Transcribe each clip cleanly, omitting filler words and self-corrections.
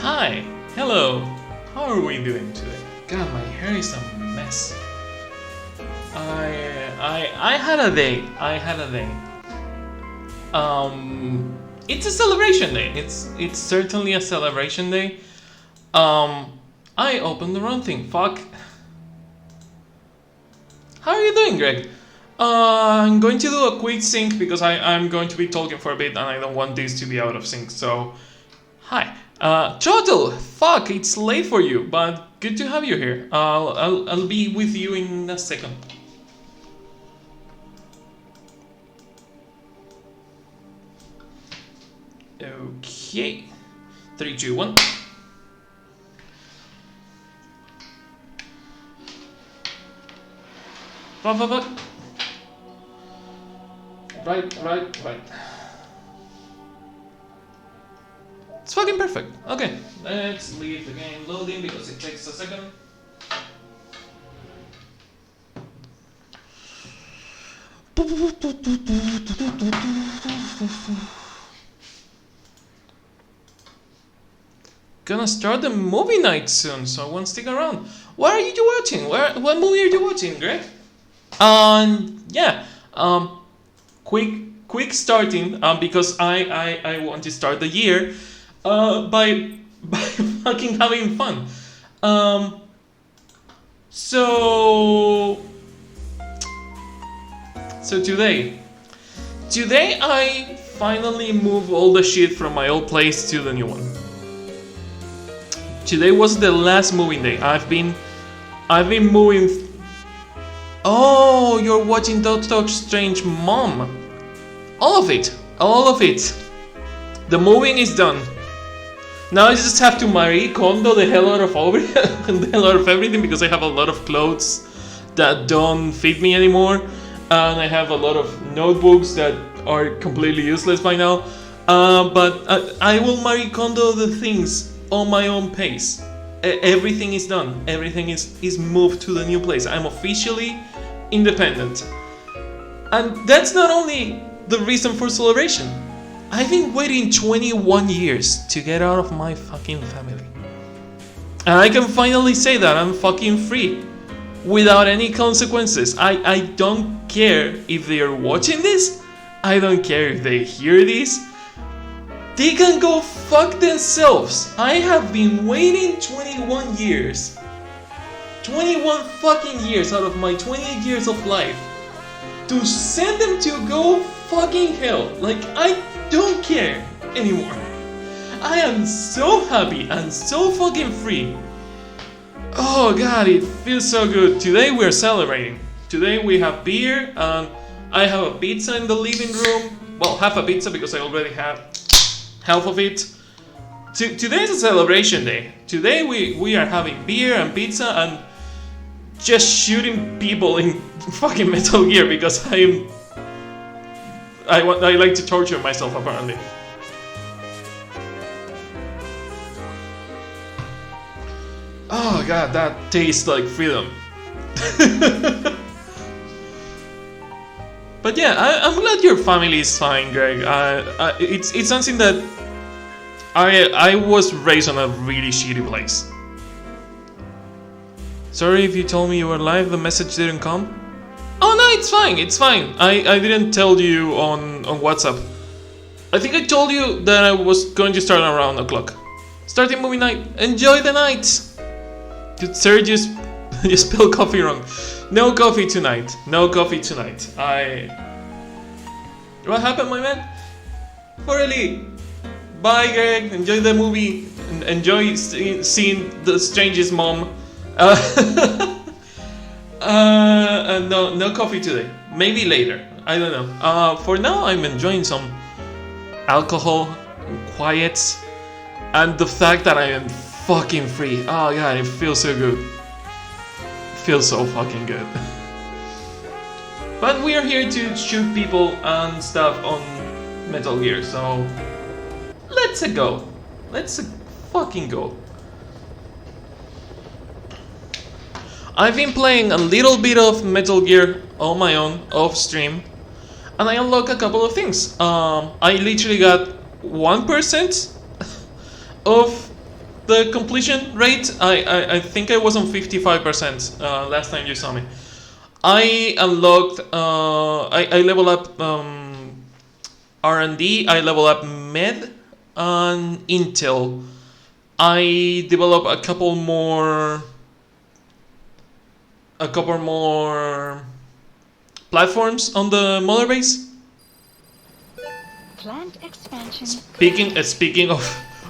Hi, hello. How are we doing today? God, my hair is a mess. I had a day. It's a celebration day. It's certainly a celebration day. I opened the wrong thing. Fuck. How are you doing, Greg? I'm going to do a quick sync because I'm going to be talking for a bit and I don't want this to be out of sync. So, hi. Total, fuck, it's late for you, but good to have you here. I'll be with you in a second. Okay. 3, 2, 1. Fuck. Right. It's fucking perfect. Okay, let's leave the game loading because it takes a second. Gonna start the movie night soon, so I won't stick around. What are you watching? What movie are you watching, Greg? Yeah. Quick starting. Because I want to start the year. By fucking having fun. So today I finally moved all the shit from my old place to the new one. Today was the last moving day. I've been moving. Oh, you're watching Doctor Strange, Mom. All of it. The moving is done. Now I just have to Marie Kondo the hell out of everything because I have a lot of clothes that don't fit me anymore, and I have a lot of notebooks that are completely useless by now. But I will Marie Kondo the things on my own pace. Everything is done. Everything is moved to the new place. I'm officially independent, and that's not only the reason for celebration. I've been waiting 21 years to get out of my fucking family. And I can finally say that I'm fucking free. Without any consequences. I don't care if they are watching this. I don't care if they hear this. They can go fuck themselves. I have been waiting 21 years. 21 fucking years out of my 28 years of life. To send them to go fucking hell. Like, I don't care anymore. I am so happy and so fucking free. Oh god, it feels so good. Today we're celebrating. Today we have beer and I have a pizza in the living room. Well, half a pizza because I already have half of it. Today is a celebration day. Today we are having beer and pizza and just shooting people in fucking Metal Gear because I like to torture myself apparently. Oh god, that tastes like freedom. But yeah, I'm glad your family is fine, Greg. It's something that I was raised on a really shitty place. Sorry if you told me you were live, the message didn't come. Oh no, it's fine. I didn't tell you on WhatsApp. I think I told you that I was going to start around o'clock. Starting movie night. Enjoy the night. Good sir, you spilled coffee wrong. No coffee tonight. What happened, my man? Forelli. Bye, Greg. Enjoy the movie. Enjoy seeing the strangest mom. No coffee today. Maybe later. I don't know. For now, I'm enjoying some alcohol and quiet, and the fact that I am fucking free. Oh god, it feels so good. It feels so fucking good. But we are here to shoot people and stuff on Metal Gear, so let's go. Let's fucking go. I've been playing a little bit of Metal Gear on my own, off stream, and I unlocked a couple of things. I literally got 1% of the completion rate. I think I was on 55% last time you saw me. I unlocked. I level up R&D. I level up Med and Intel. I develop a couple more platforms on the mother base. Plant expansion. Speaking of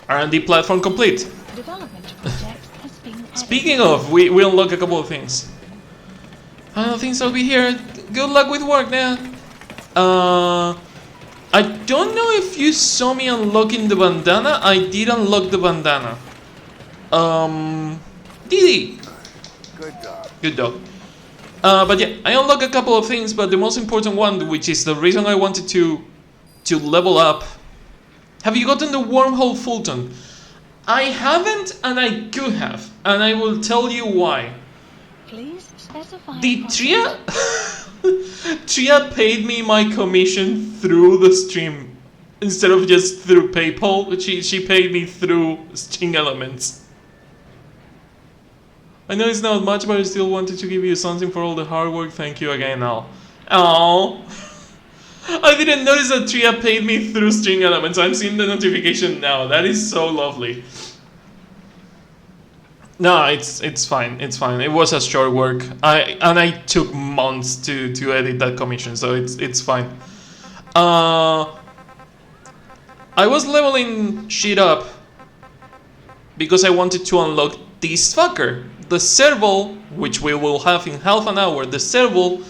R&D platform complete. Development project has been added. Speaking of, we unlock a couple of things. Final things will be here. Good luck with work, man. I don't know if you saw me unlocking the bandana. I did unlock the bandana. Didi. Good dog. Good dog. But yeah, I unlock a couple of things, but the most important one, which is the reason I wanted to level up. Have you gotten the wormhole Fulton? I haven't, and I could have, and I will tell you why. Please specify. The Tria paid me my commission through the stream instead of just through PayPal. She paid me through String Elements. I know it's not much, but I still wanted to give you something for all the hard work. Thank you again, Al. Oh, I didn't notice that Tria paid me through String Elements. I'm seeing the notification now. That is so lovely. No, it's fine. It's fine. It was a short work. I took months to edit that commission, so it's fine. I was leveling shit up because I wanted to unlock this fucker. The serval, which we will have in half an hour. The serval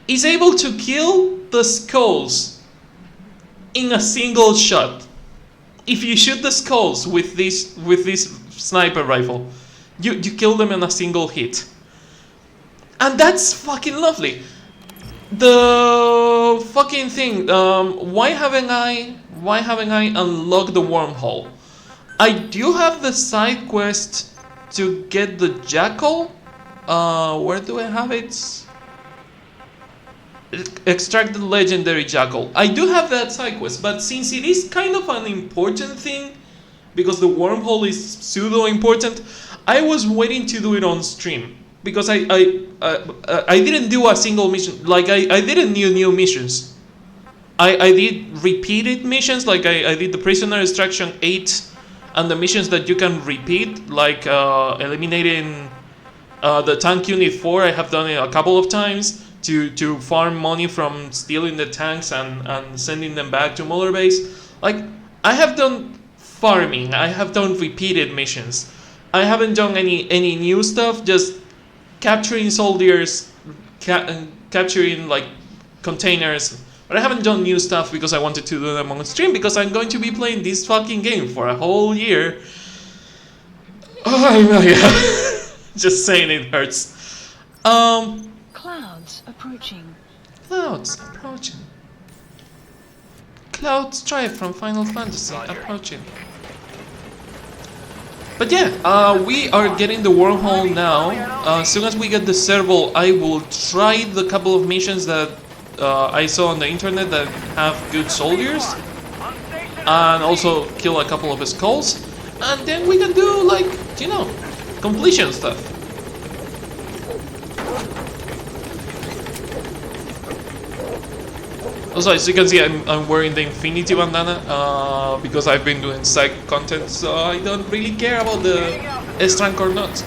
is able to kill the skulls in a single shot. If you shoot the skulls with this sniper rifle, you kill them in a single hit. And that's fucking lovely. The fucking thing, why haven't I unlocked the wormhole? I do have the side quest to get the jackal. Where do I have it? Extract the legendary jackal. I do have that side quest, but since it is kind of an important thing, because the wormhole is pseudo important, I was waiting to do it on stream because I didn't do a single mission. Like I didn't do new missions. I did repeated missions. Like I did the prisoner extraction 8 and the missions that you can repeat, like eliminating the tank unit 4. I have done it a couple of times to farm money from stealing the tanks and sending them back to Mother Base. Like I have done farming. I have done repeated missions. I haven't done any new stuff. Just capturing soldiers, capturing like containers. But I haven't done new stuff because I wanted to do them on stream because I'm going to be playing this fucking game for a whole year. Oh my god. Just saying it hurts. Clouds approaching. Clouds approaching. Cloud Strife from Final Fantasy approaching. But yeah, we are getting the wormhole now. As soon as we get the serval, I will try the couple of missions that I saw on the internet that have good soldiers, and also kill a couple of skulls, and then we can do, like, you know, completion stuff. Also, as you can see, I'm wearing the Infinity bandana because I've been doing side content, so I don't really care about the S-rank or not.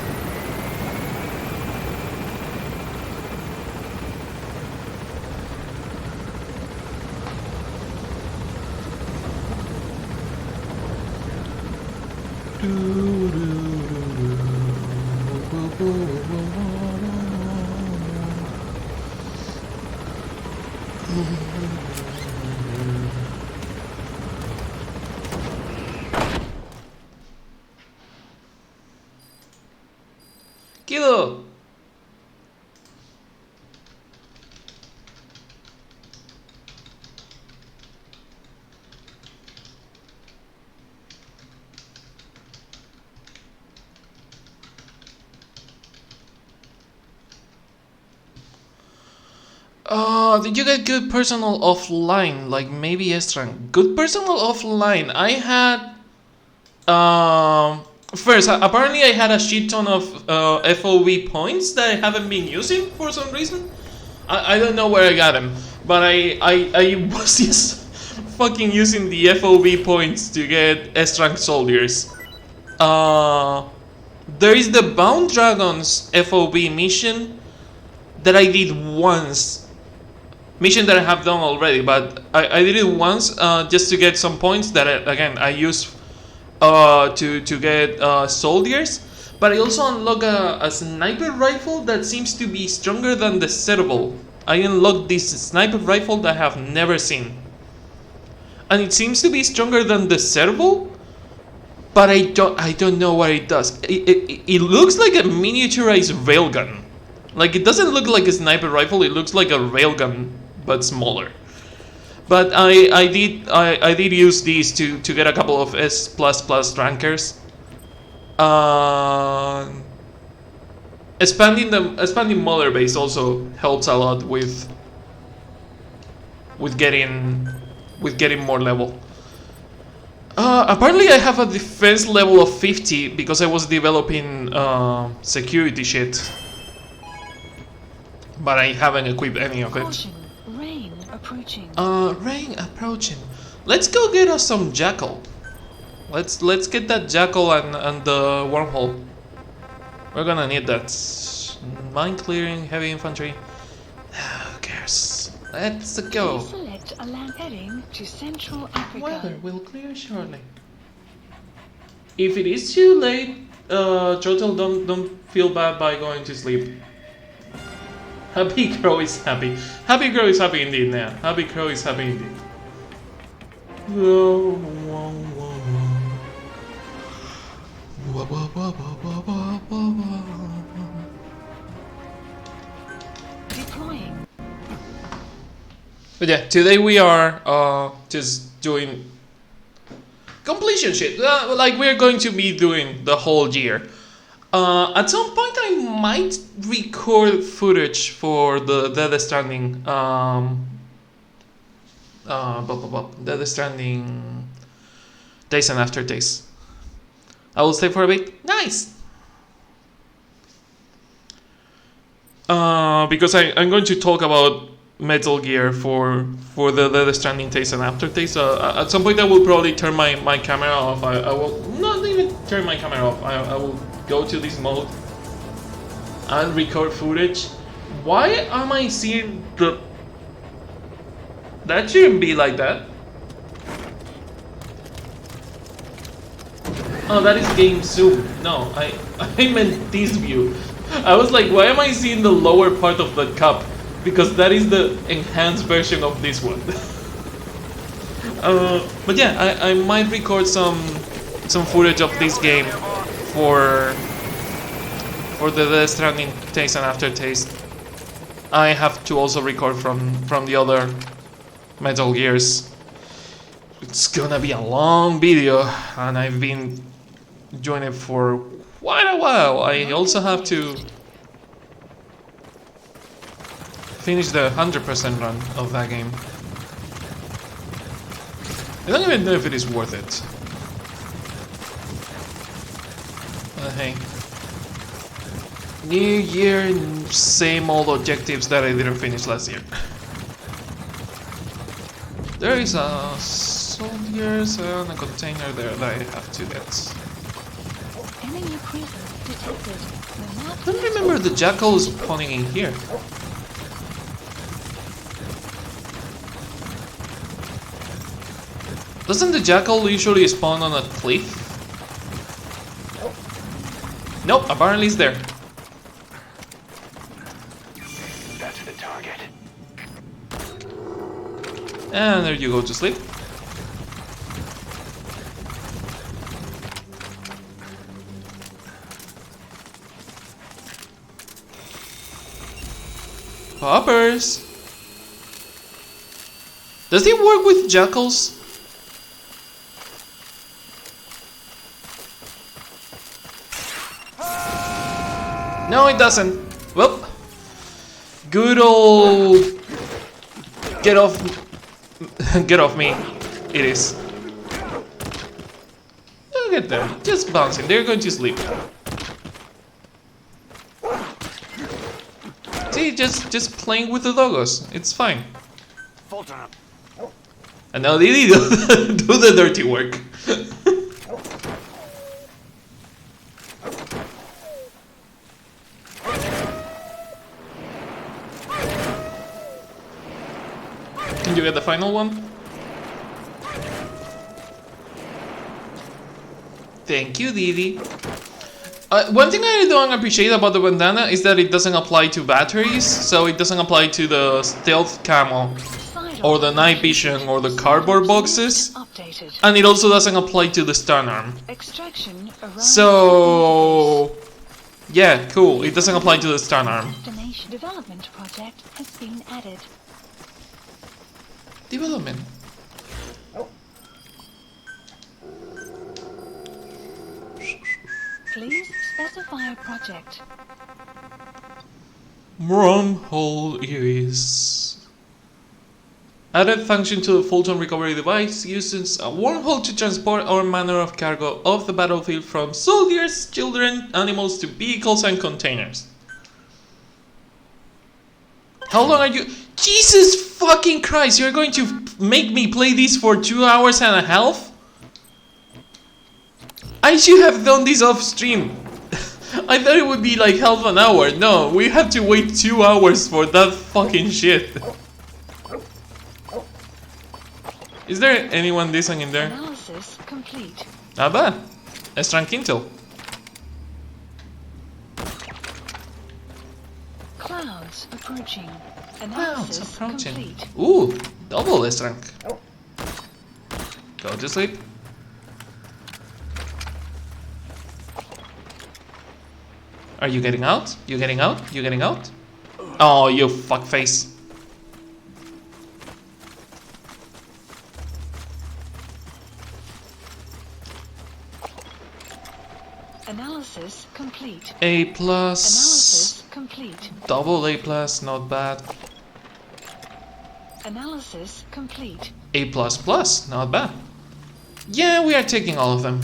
Kilo. Did you get good personal offline? Like maybe S-rank. Good personal offline. I had First, apparently I had a shit ton of FOV points that I haven't been using for some reason. I don't know where I got them, but I was just fucking using the FOV points to get S-rank soldiers. There is the Bound Dragons FOV mission that I did once. Mission that I have done already, but I did it once just to get some points that I use to get soldiers. But I also unlock a sniper rifle that seems to be stronger than the Serval. I unlocked this sniper rifle that I have never seen. And it seems to be stronger than the Serval, but I don't know what it does. It looks like a miniaturized railgun. Like, it doesn't look like a sniper rifle, it looks like a railgun, but smaller. But I did use these to get a couple of S++ rankers. Expanding mother base also helps a lot with getting more level. Apparently I have a defense level of 50 because I was developing security shit. But I haven't equipped any of it. Caution, rain approaching. Rain approaching. Let's go get us some jackal. Let's get that jackal and the wormhole. We're gonna need that. Mine clearing, heavy infantry. Who cares? Let's go. Please select a land heading to Central Africa. Weather will clear shortly. If it is too late, Turtle, don't feel bad by going to sleep. Happy Crow is happy. Happy Crow is happy indeed, yeah. Happy Crow is happy indeed. Deploying. But yeah, today we are just doing completion shit. Like we're going to be doing the whole year. At some point I might record footage for the Dead Stranding Dead Stranding Days and After Days. I will stay for a bit. Nice! Because I'm going to talk about Metal Gear for the Dead Stranding Days and After Days. At some point I will probably turn my camera off. I will not even turn my camera off. I will go to this mode and record footage. Why am I seeing the... That shouldn't be like that. Oh, that is game zoom. No, I meant this view. I was like, why am I seeing the lower part of the cup? Because that is the enhanced version of this one. But yeah, I might record some footage of this game for the Death Stranding Taste and Aftertaste. I have to also record from the other Metal Gears. It's gonna be a long video, and I've been doing it for quite a while. I also have to finish the 100% run of that game. I don't even know if it is worth it. Hey. New year, same old objectives that I didn't finish last year. There is a soldiers and a container there that I have to get. Enemy cruiser detected. I don't remember the jackal spawning in here. Doesn't the jackal usually spawn on a cliff? Nope, apparently it's there. That's the target. And there you go to sleep. Poppers! Does it work with jackals? No, it doesn't. Well, good old get off me. It is. Okay, at them, just bouncing. They're going to sleep. See, just playing with the doggos. It's fine. And now Didi do the dirty work. Can you get the final one? Thank you, Didi. One thing I don't appreciate about the bandana is that it doesn't apply to batteries, so it doesn't apply to the stealth camo, or the night vision, or the cardboard boxes, and it also doesn't apply to the stun arm. So, yeah, cool. It doesn't apply to the stun arm. Development project has been added. Development. Please specify a project. Wormhole Iris. Added function to the Fulton recovery device uses a wormhole to transport all manner of cargo off the battlefield, from soldiers, children, animals to vehicles and containers. How long are you? Jesus fucking Christ, you're going to make me play this for 2 hours and a half? I should have done this off stream. I thought it would be like half an hour. No, we have to wait 2 hours for that fucking shit. Is there anyone decent in there? Analysis complete. Not bad. A strong intel. Clouds approaching. Clouds Analysis approaching. complete. Ooh, double strength. Go to sleep. Are you getting out? You getting out? You getting out? Oh, you fuckface. Analysis complete. A plus. Analysis complete. Double A plus, not bad. Analysis complete. A plus plus, not bad. Yeah, we are taking all of them.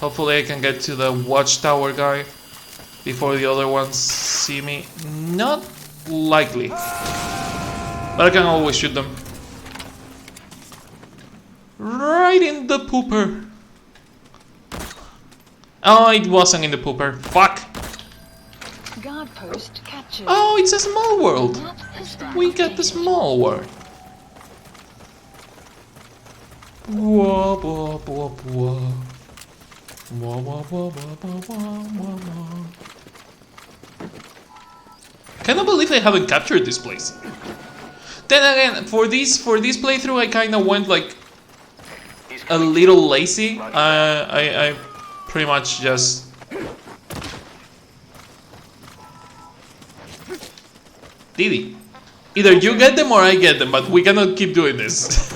Hopefully I can get to the watchtower guy before the other ones see me. Not likely. But I can always shoot them. Right in the pooper. Oh, it wasn't in the pooper. Fuck. Guard post captured. Oh, it's a small world. Map has been We get the updated. small world. Wah, wah, wah, wah. Wah, wah, wah, wah, wah, wah, wah, wah. Cannot believe I haven't captured this place. Then again, for this playthrough, I kind of went like a little lazy. I pretty much just Didi. Either you get them or I get them, but we cannot keep doing this.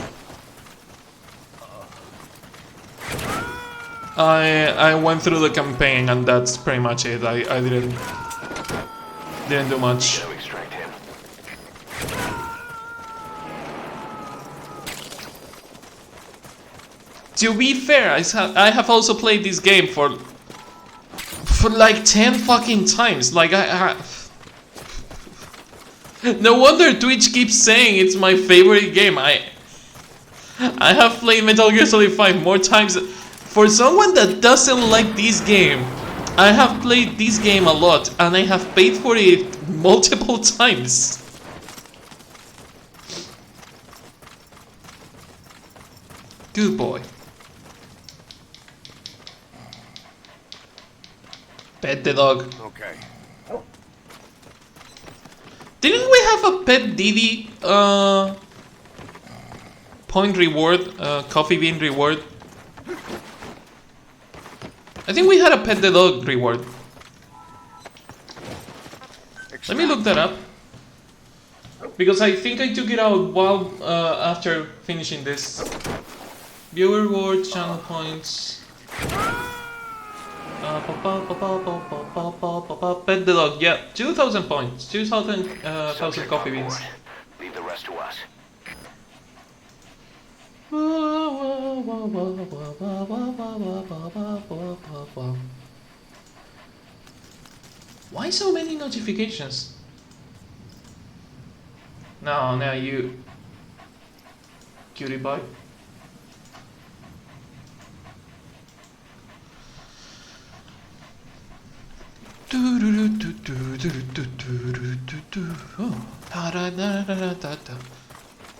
I went through the campaign and that's pretty much it. I didn't do much. To extract him. To be fair, I have also played this game for like 10 fucking times. Like no wonder Twitch keeps saying it's my favorite game. I have played Metal Gear Solid 5 more times. For someone that doesn't like this game, I have played this game a lot and I have paid for it multiple times. Good boy. Pet the dog. Okay. Didn't we have a pet Didi point reward, coffee bean reward? I think we had a pet the dog reward. Let me look that up. Because I think I took it out while after finishing this. Viewer reward, channel points. Pet the dog, yeah, 2,000 points, 2,000 Subject coffee on beans. board. Leave the rest to us. Why so many notifications? No, you cutie pie.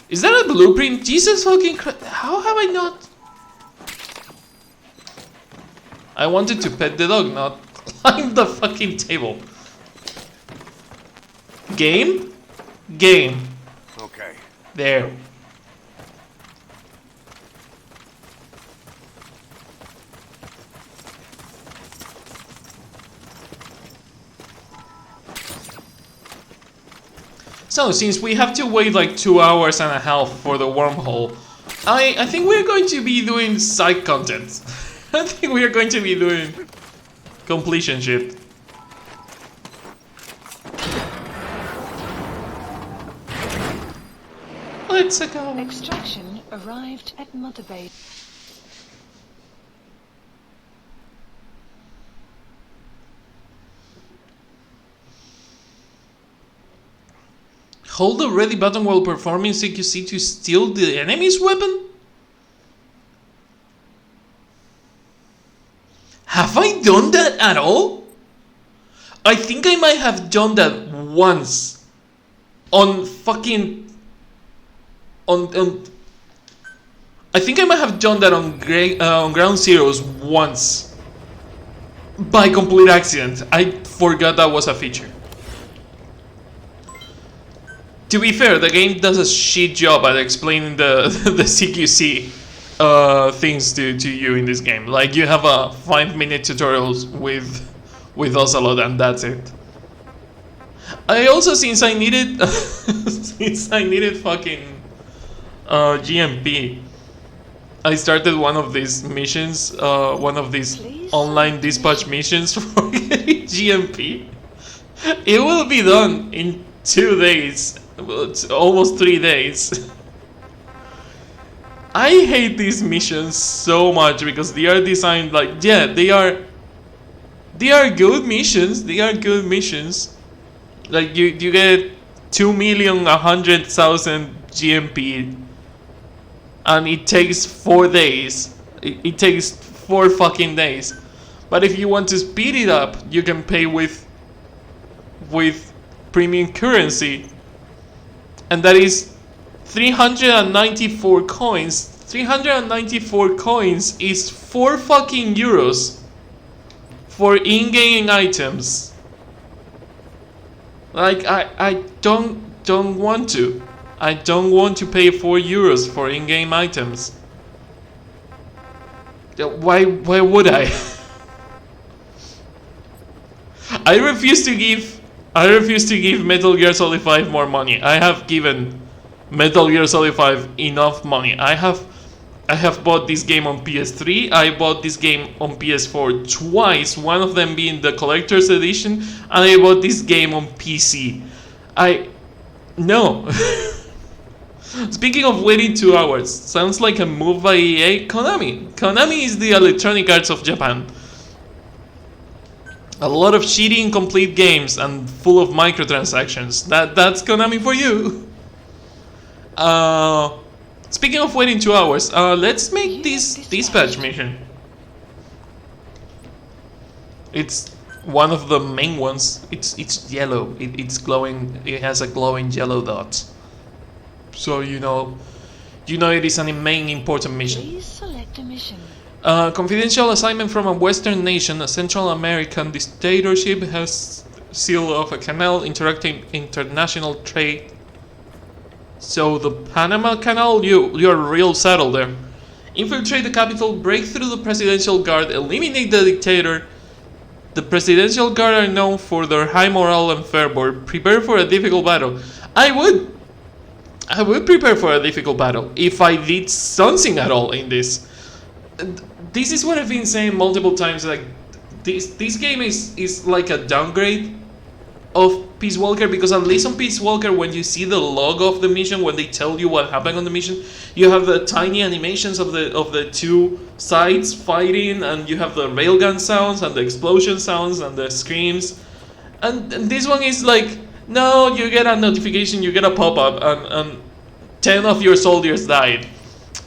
Is that a blueprint? Jesus fucking Christ! How have I not? I wanted to pet the dog, not climb the fucking table. Game? Game. Okay. There. So, since we have to wait like 2 hours and a half for the wormhole, I think we're going to be doing side content. I think we are going to be doing completion shit. Let's go. Extraction arrived at Mother Base. Hold the ready button while performing CQC to steal the enemy's weapon? Have I done that at all? I think I might have done that once. On fucking... On I think I might have done that on Ground Zeroes once. By complete accident. I forgot that was a feature. To be fair, the game does a shit job at explaining the CQC things to you in this game. Like, you have a 5-minute tutorials with Ocelot and that's it. I also, since I needed fucking GMP, I started one of these missions, one of these online dispatch missions for GMP. It will be done in 2 days. It's almost 3 days. I hate these missions so much because they are designed like, yeah, they are good missions. They are good missions. Like, you get 2,100,000 GMP, and it takes 4 days. It takes 4 fucking days. But if you want to speed it up, you can pay with premium currency. And that is 394 coins. 394 coins is 4 fucking euros for in-game items. Like, I don't want to. I don't want to pay 4 euros for in-game items. Why would I? I refuse to give Metal Gear Solid 5 more money. I have given Metal Gear Solid 5 enough money. I have bought this game on PS3. I bought this game on PS4 twice, one of them being the collector's edition, and I bought this game on PC. No. Speaking of waiting 2 hours, sounds like a move by EA. Konami. Konami is the Electronic Arts of Japan. A lot of shitty incomplete games and full of microtransactions. That's Konami for you. Speaking of waiting 2 hours, let's make this dispatch mission. It's one of the main ones. It's yellow. It's glowing. It has a glowing yellow dot. So you know it is a main important mission. Please select a mission. Confidential assignment from a Western nation. A Central American dictatorship has sealed off a canal interrupting international trade. So the Panama Canal, you're real subtle there. Infiltrate the capital, break through the presidential guard, eliminate the dictator. The presidential guard are known for their high morale and fervor. Prepare for a difficult battle. I would prepare for a difficult battle if I did something at all in this. This is what I've been saying multiple times. Like, this game is like a downgrade of Peace Walker, because at least on Peace Walker, when you see the log of the mission, when they tell you what happened on the mission, you have the tiny animations of the two sides fighting, and you have the railgun sounds and the explosion sounds and the screams. And this one is like, no, you get a notification, you get a pop-up, and 10 of your soldiers died.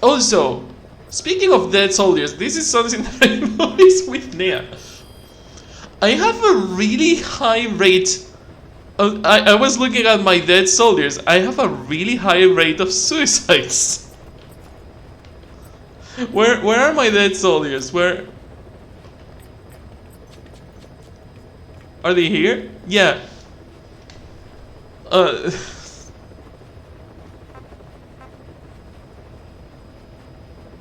Also, speaking of dead soldiers, this is something that I noticed with Nea. I have a really high rate. I was looking at my dead soldiers. I have a really high rate of suicides. Where are my dead soldiers? Where are they? Here? Yeah.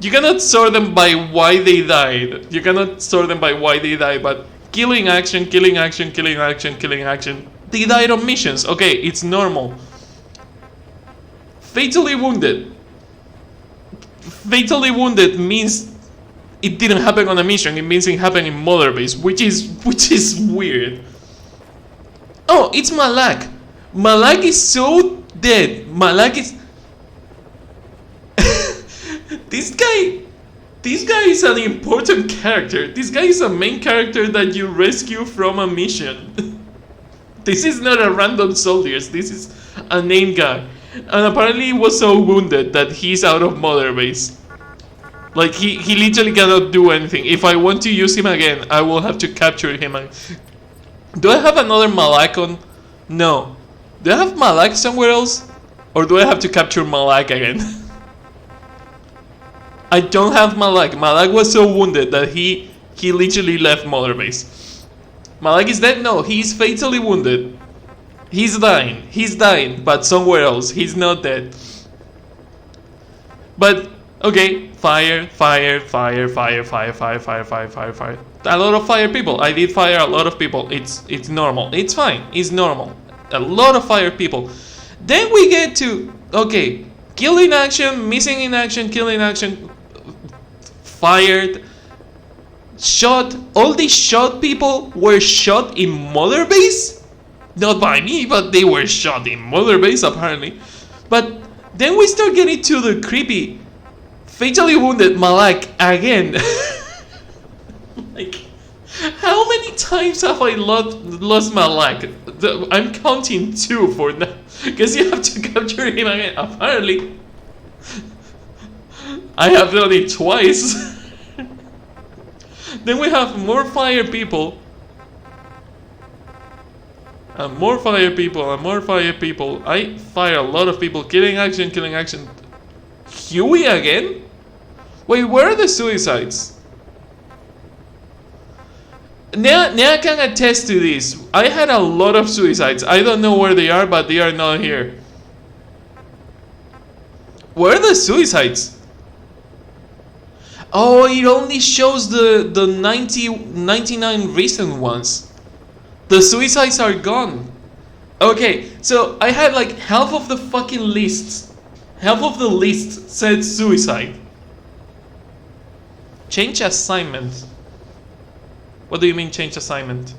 You cannot sort them by why they died. You cannot sort them by why they died, but killing action, killing action, killing action, killing action. They died on missions. Okay, it's normal. Fatally wounded. Fatally wounded means it didn't happen on a mission. It means it happened in Mother Base, which is weird. Oh, it's Malak. Malak is so dead. Malak is. This guy is an important character. This guy is a main character that you rescue from a mission. This is not a random soldier. This is a named guy. And apparently he was so wounded that he's out of Mother Base. Like, he literally cannot do anything. If I want to use him again, I will have to capture him. Do I have another Malak on? No. Do I have Malak somewhere else? Or do I have to capture Malak again? I don't have Malak. Malak was so wounded that he literally left Mother Base. Malak is dead? No, he's fatally wounded. He's dying, but somewhere else. He's not dead. But, okay, fire. A lot of fire people. I did fire a lot of people. It's normal. It's fine. It's normal. A lot of fire people. Then we get to, okay, kill in action, missing in action, kill in action, fired, shot. All these shot people were shot in Mother Base? Not by me, but they were shot in Mother Base apparently. But then we start getting to the creepy, fatally wounded Malak again. Like, how many times have I lost Malak? I'm counting 2 for now, because you have to capture him again. Apparently, I have done it twice. Then we have more fire people. And more fire people, and more fire people. I fire a lot of people. Killing action, killing action. Huey again? Wait, where are the suicides? Nea can attest to this. I had a lot of suicides. I don't know where they are, but they are not here. Where are the suicides? Oh, it only shows the 99 recent ones. The suicides are gone. Okay, so I had like half of the fucking lists. Half of the list said suicide. Change assignment. What do you mean change assignment?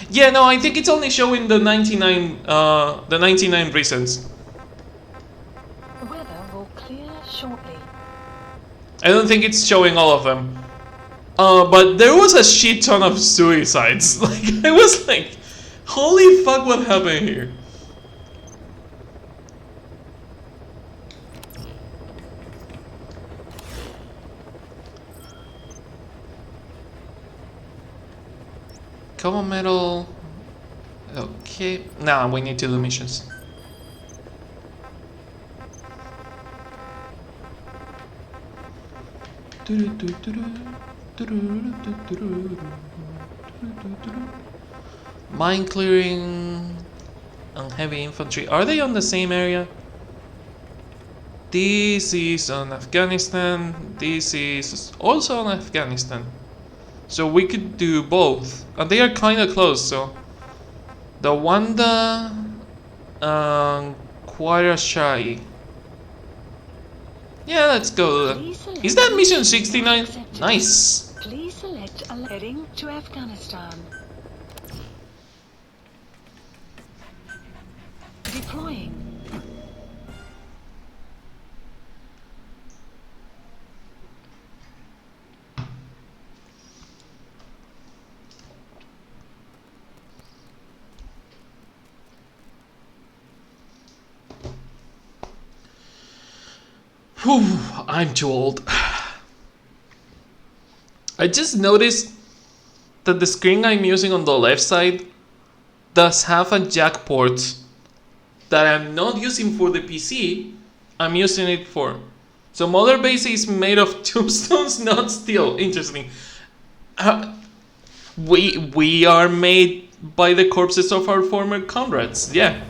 Yeah, no, I think it's only showing the 99 reasons. The weather will clear shortly. I don't think it's showing all of them. But there was a shit ton of suicides. Like, I was like, holy fuck, what happened here? Common metal. Okay. Now we need to do missions. Mine clearing and heavy infantry. Are they on the same area? This is on Afghanistan. This is also on Afghanistan. So we could do both. And they are kind of close, so. The Wanda and Quarashai. Yeah, let's go. Is that mission 69? Nice. Please select a heading to Afghanistan. Deploying. Whew, I'm too old. I just noticed that the screen I'm using on the left side does have a jack port that I'm not using for the PC. I'm using it for. So Mother Base is made of tombstones, not steel. Interesting. We are made by the corpses of our former comrades. Yeah.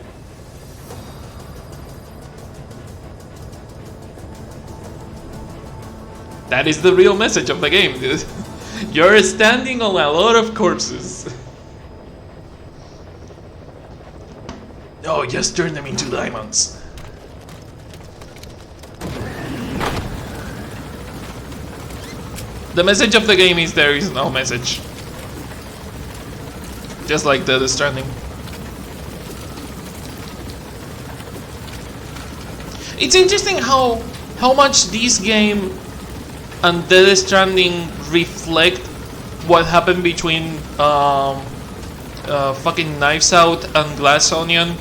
That is the real message of the game, dude. You're standing on a lot of corpses. Oh, just turn them into diamonds. The message of the game is there is no message. Just like the Stranding. It's interesting how much this game and Death Stranding reflect what happened between fucking Knives Out and Glass Onion.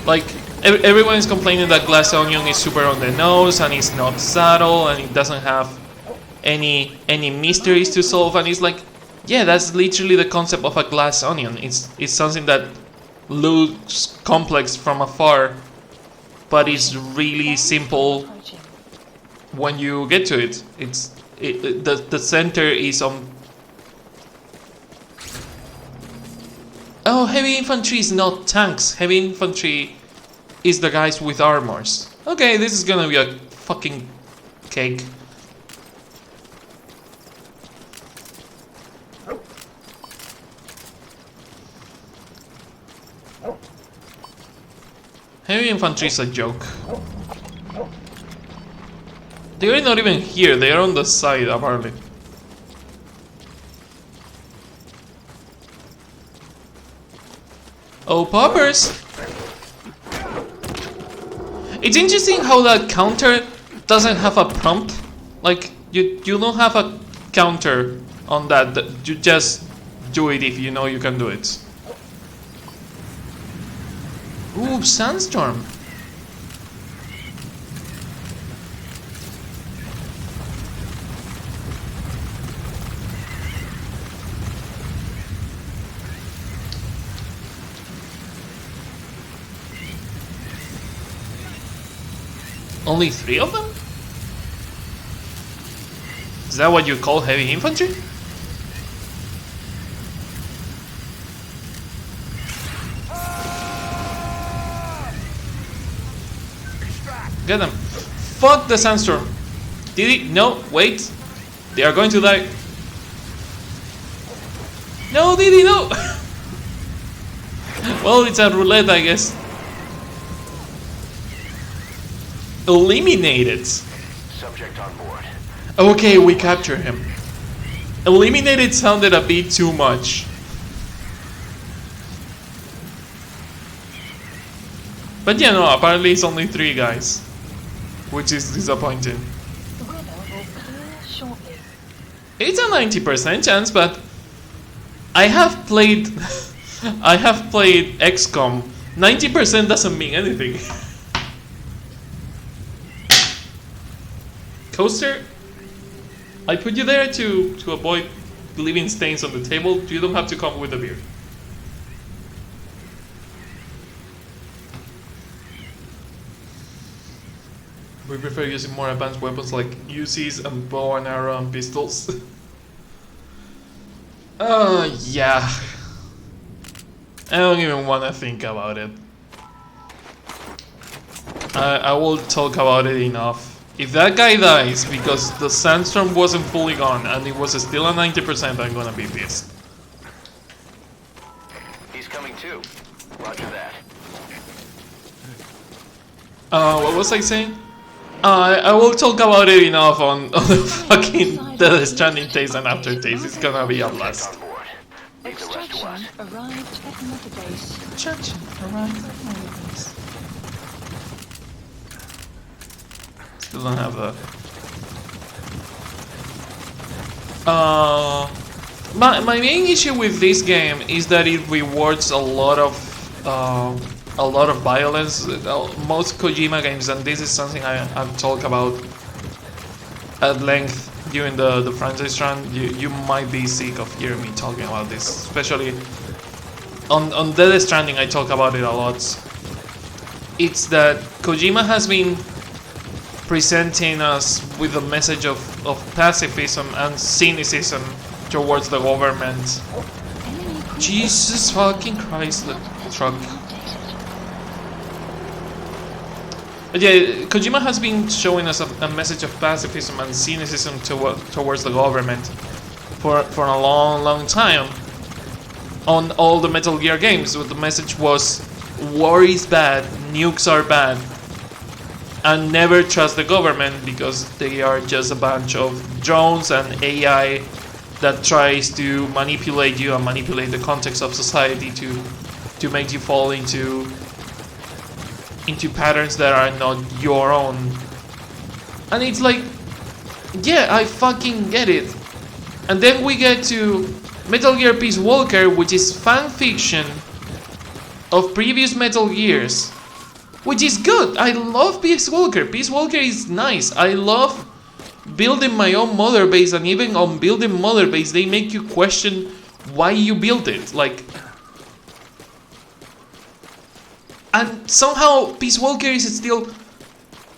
Like, everyone is complaining that Glass Onion is super on the nose and it's not subtle and it doesn't have any mysteries to solve, and it's like, yeah, that's literally the concept of a glass onion. It's something that looks complex from afar, but it's really simple when you get to it. The center is on. Oh, heavy infantry is not tanks. Heavy infantry is the guys with armors. Okay, this is gonna be a fucking cake. Heavy infantry is a joke. They are not even here, they are on the side apparently. Oh, poppers! It's interesting how that counter doesn't have a prompt. Like, you don't have a counter on that. You just do it if you know you can do it. Ooh, sandstorm. Only 3 of them? Is that what you call heavy infantry? Get them. Fuck the sandstorm. Did he? No, wait. They are going to die. No, Didi, no! Well, it's a roulette, I guess. Eliminated. Subject on board. Okay, we capture him. Eliminated sounded a bit too much. But yeah, no, apparently it's only 3 guys. Which is disappointing. The weather will clear shortly. It's a 90% chance, but I have played XCOM. 90% doesn't mean anything. Coaster, I put you there to avoid leaving stains on the table. You don't have to come with a beer. We prefer using more advanced weapons like UCs and bow and arrow and pistols. Yeah. I don't even want to think about it. I will talk about it enough. If that guy dies because the sandstorm wasn't fully gone and it was still a 90%, I'm gonna be pissed. He's coming too. Roger that. What was I saying? I will talk about it enough on the fucking Death Stranding taste and aftertaste. It's gonna be a blast. On board. Leave the rest to us. Extraction arrived at Mother Base. Church, alright. Still don't have that. My main issue with this game is that it rewards a lot of violence. Most Kojima games, and this is something I've talked about at length during the franchise run. You might be sick of hearing me talking about this, especially on Death Stranding. I talk about it a lot. It's that Kojima has been presenting us with a message of pacifism and cynicism towards the government. Jesus fucking Christ, the truck. Yeah, Kojima has been showing us a message of pacifism and cynicism towards the government for a long time. On all the Metal Gear games, the message was, war is bad, nukes are bad, and never trust the government because they are just a bunch of drones and AI that tries to manipulate you and manipulate the context of society to make you fall into patterns that are not your own. And it's like, yeah, I fucking get it. And then we get to Metal Gear Peace Walker, which is fan fiction of previous Metal Gears, which is good. I love Peace Walker. Peace Walker is nice. I love building my own mother base, and even on building mother base, they make you question why you built it. Like, and somehow Peace Walker is still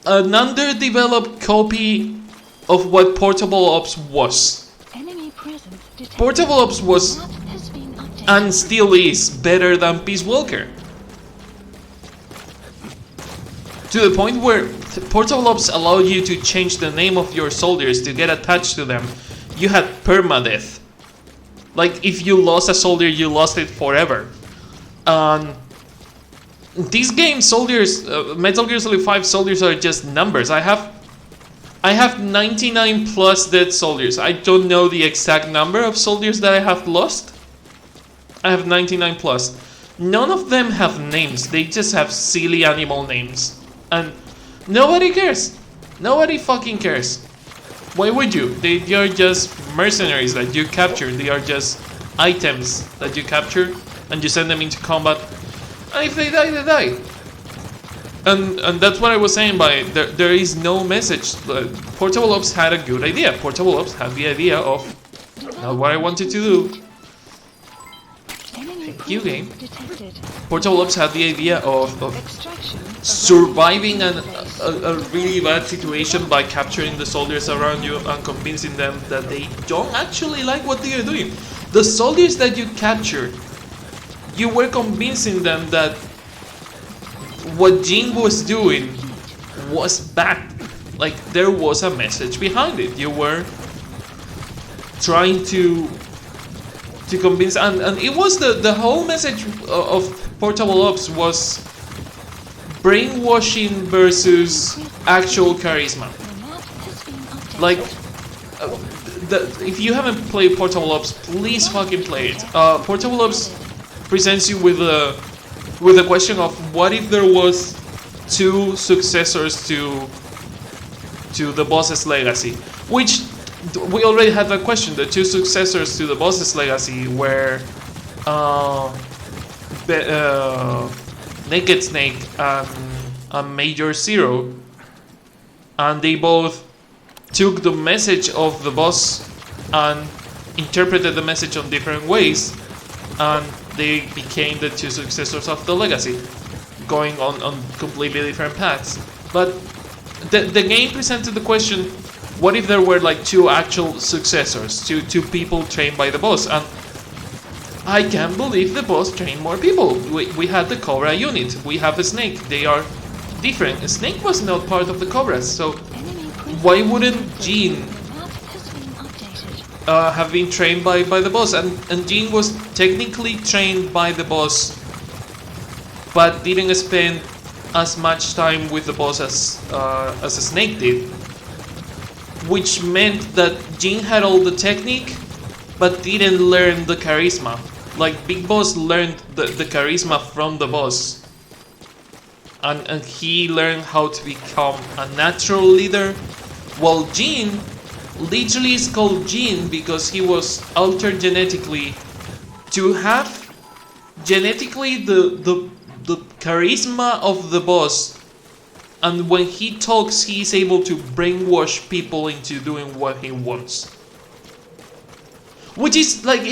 an underdeveloped copy of what Portable Ops was. Enemy presence detected. Portable Ops was Map has been updated. and still is better than Peace Walker. To the point where Portable Ops allowed you to change the name of your soldiers to get attached to them. You had permadeath. Like, if you lost a soldier, you lost it forever. This game, soldiers, Metal Gear Solid 5 soldiers are just numbers. I have 99 plus dead soldiers. I don't know the exact number of soldiers that I have lost. I have 99 plus. None of them have names. They just have silly animal names. And nobody cares. Nobody fucking cares. Why would you? They are just mercenaries that you capture. They are just items that you capture and you send them into combat. And if they die, they die. And that's what I was saying by there is no message. Portable Ops had a good idea. Portable Ops had the idea of not what I wanted to do. Thank you, game. Detected. Portable Ops had the idea of Extraction surviving a really bad situation by capturing the soldiers around you and convincing them that they don't actually like what they are doing. The soldiers that you captured, you were convincing them that what Jin was doing was bad. Like, there was a message behind it. You were trying to convince, and it was the whole message of Portable Ops was brainwashing versus actual charisma. Like, if you haven't played Portable Ops, please fucking play it. Portable Ops presents you with a question of what if there was two successors to the boss's legacy, which we already had that question. The two successors to the boss's legacy were Naked Snake and Major Zero, and they both took the message of the boss and interpreted the message on different ways, and they became the two successors of the legacy, going on completely different paths. But the game presented the question, what if there were like two actual successors, two people trained by the boss? And I can't believe the boss trained more people. We had the Cobra unit, we have a Snake, they are different. A Snake was not part of the Cobras, so why wouldn't Jin have been trained by the boss? And Jin was technically trained by the boss, but didn't spend as much time with the boss as Snake did, which meant that Jin had all the technique, but didn't learn the charisma. Like, Big Boss learned the charisma from the boss, and he learned how to become a natural leader, while Jin literally is called Jin because he was altered genetically to have genetically the charisma of the boss, and when he talks he is able to brainwash people into doing what he wants. Which is like,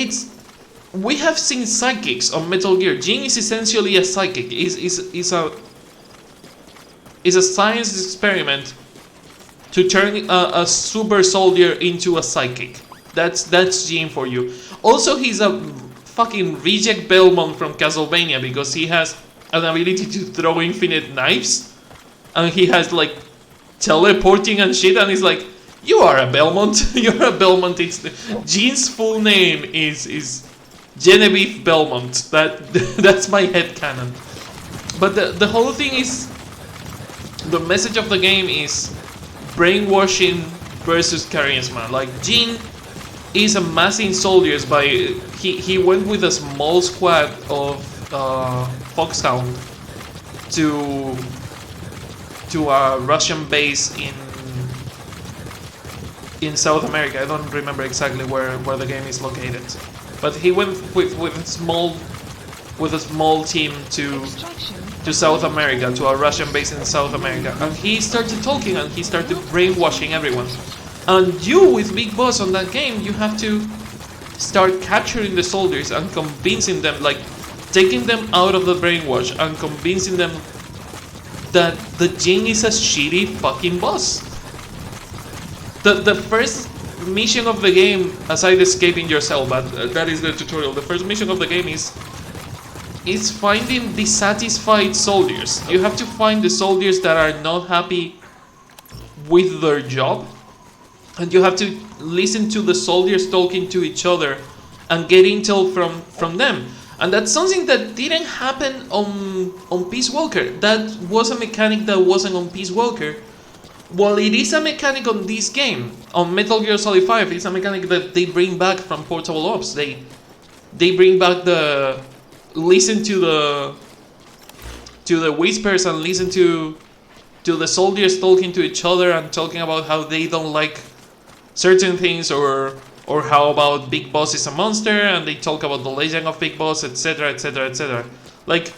we have seen psychics on Metal Gear. Jin is essentially a psychic. Is a science experiment to turn a super soldier into a psychic. That's Jin for you. Also, he's a fucking reject Belmont from Castlevania because he has an ability to throw infinite knives, and he has like teleporting and shit, and he's like, you are a Belmont. You're a Belmont. Jin's full name is Genevieve Belmont. That's my headcanon. But the whole thing is, the message of the game is brainwashing versus charisma. Like, Jin is amassing soldiers by he went with a small squad of Foxhound to a Russian base in South America. I don't remember exactly where the game is located, but he went with a small team to South America, to a Russian base in South America, and he started talking and he started brainwashing everyone. And you, with Big Boss on that game, you have to start capturing the soldiers and convincing them, like taking them out of the brainwash and convincing them that the Jin is a shitty fucking boss. The first mission of the game, aside escaping your cell, but that is the tutorial. The first mission of the game is finding dissatisfied soldiers. You have to find the soldiers that are not happy with their job, and you have to listen to the soldiers talking to each other and get intel from them. And that's something that didn't happen on Peace Walker. That was a mechanic that wasn't on Peace Walker. Well, it is a mechanic on this game. On Metal Gear Solid 5, it's a mechanic that they bring back from Portable Ops. They bring back the listen to the whispers and listen to the soldiers talking to each other and talking about how they don't like certain things, or how about Big Boss is a monster, and they talk about the legend of Big Boss, etc, etc, etc. Like,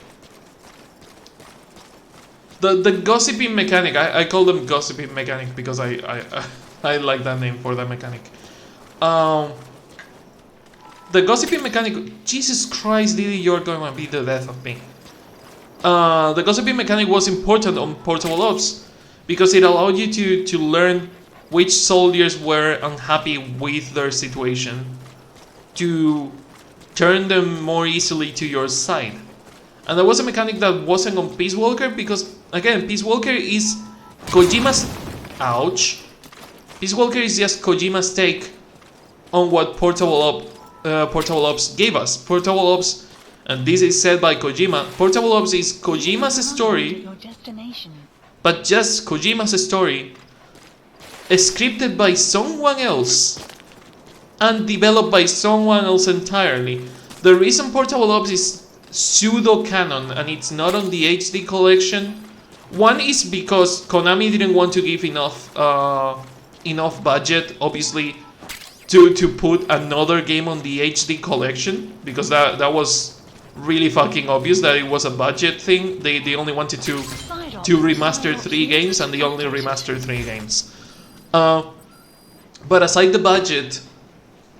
the gossiping mechanic, I call them gossiping mechanic because I like that name for that mechanic. The gossiping mechanic, Jesus Christ, Diddy, you're gonna be the death of me. The gossiping mechanic was important on Portable Ops because it allowed you to learn which soldiers were unhappy with their situation, to turn them more easily to your side. And there was a mechanic that wasn't on Peace Walker because, again, Peace Walker is Kojima's... Ouch. Peace Walker is just Kojima's take on what Portable Ops gave us. Portable Ops, and this is said by Kojima, Portable Ops is Kojima's story, Your destination. but just Kojima's story, scripted by someone else and developed by someone else entirely. The reason Portable Ops is pseudo-canon and it's not on the HD collection, one is because Konami didn't want to give enough budget, obviously, to put another game on the HD collection, because that was really fucking obvious that it was a budget thing. They only wanted to remaster 3 games, and they only remastered 3 games. But aside the budget,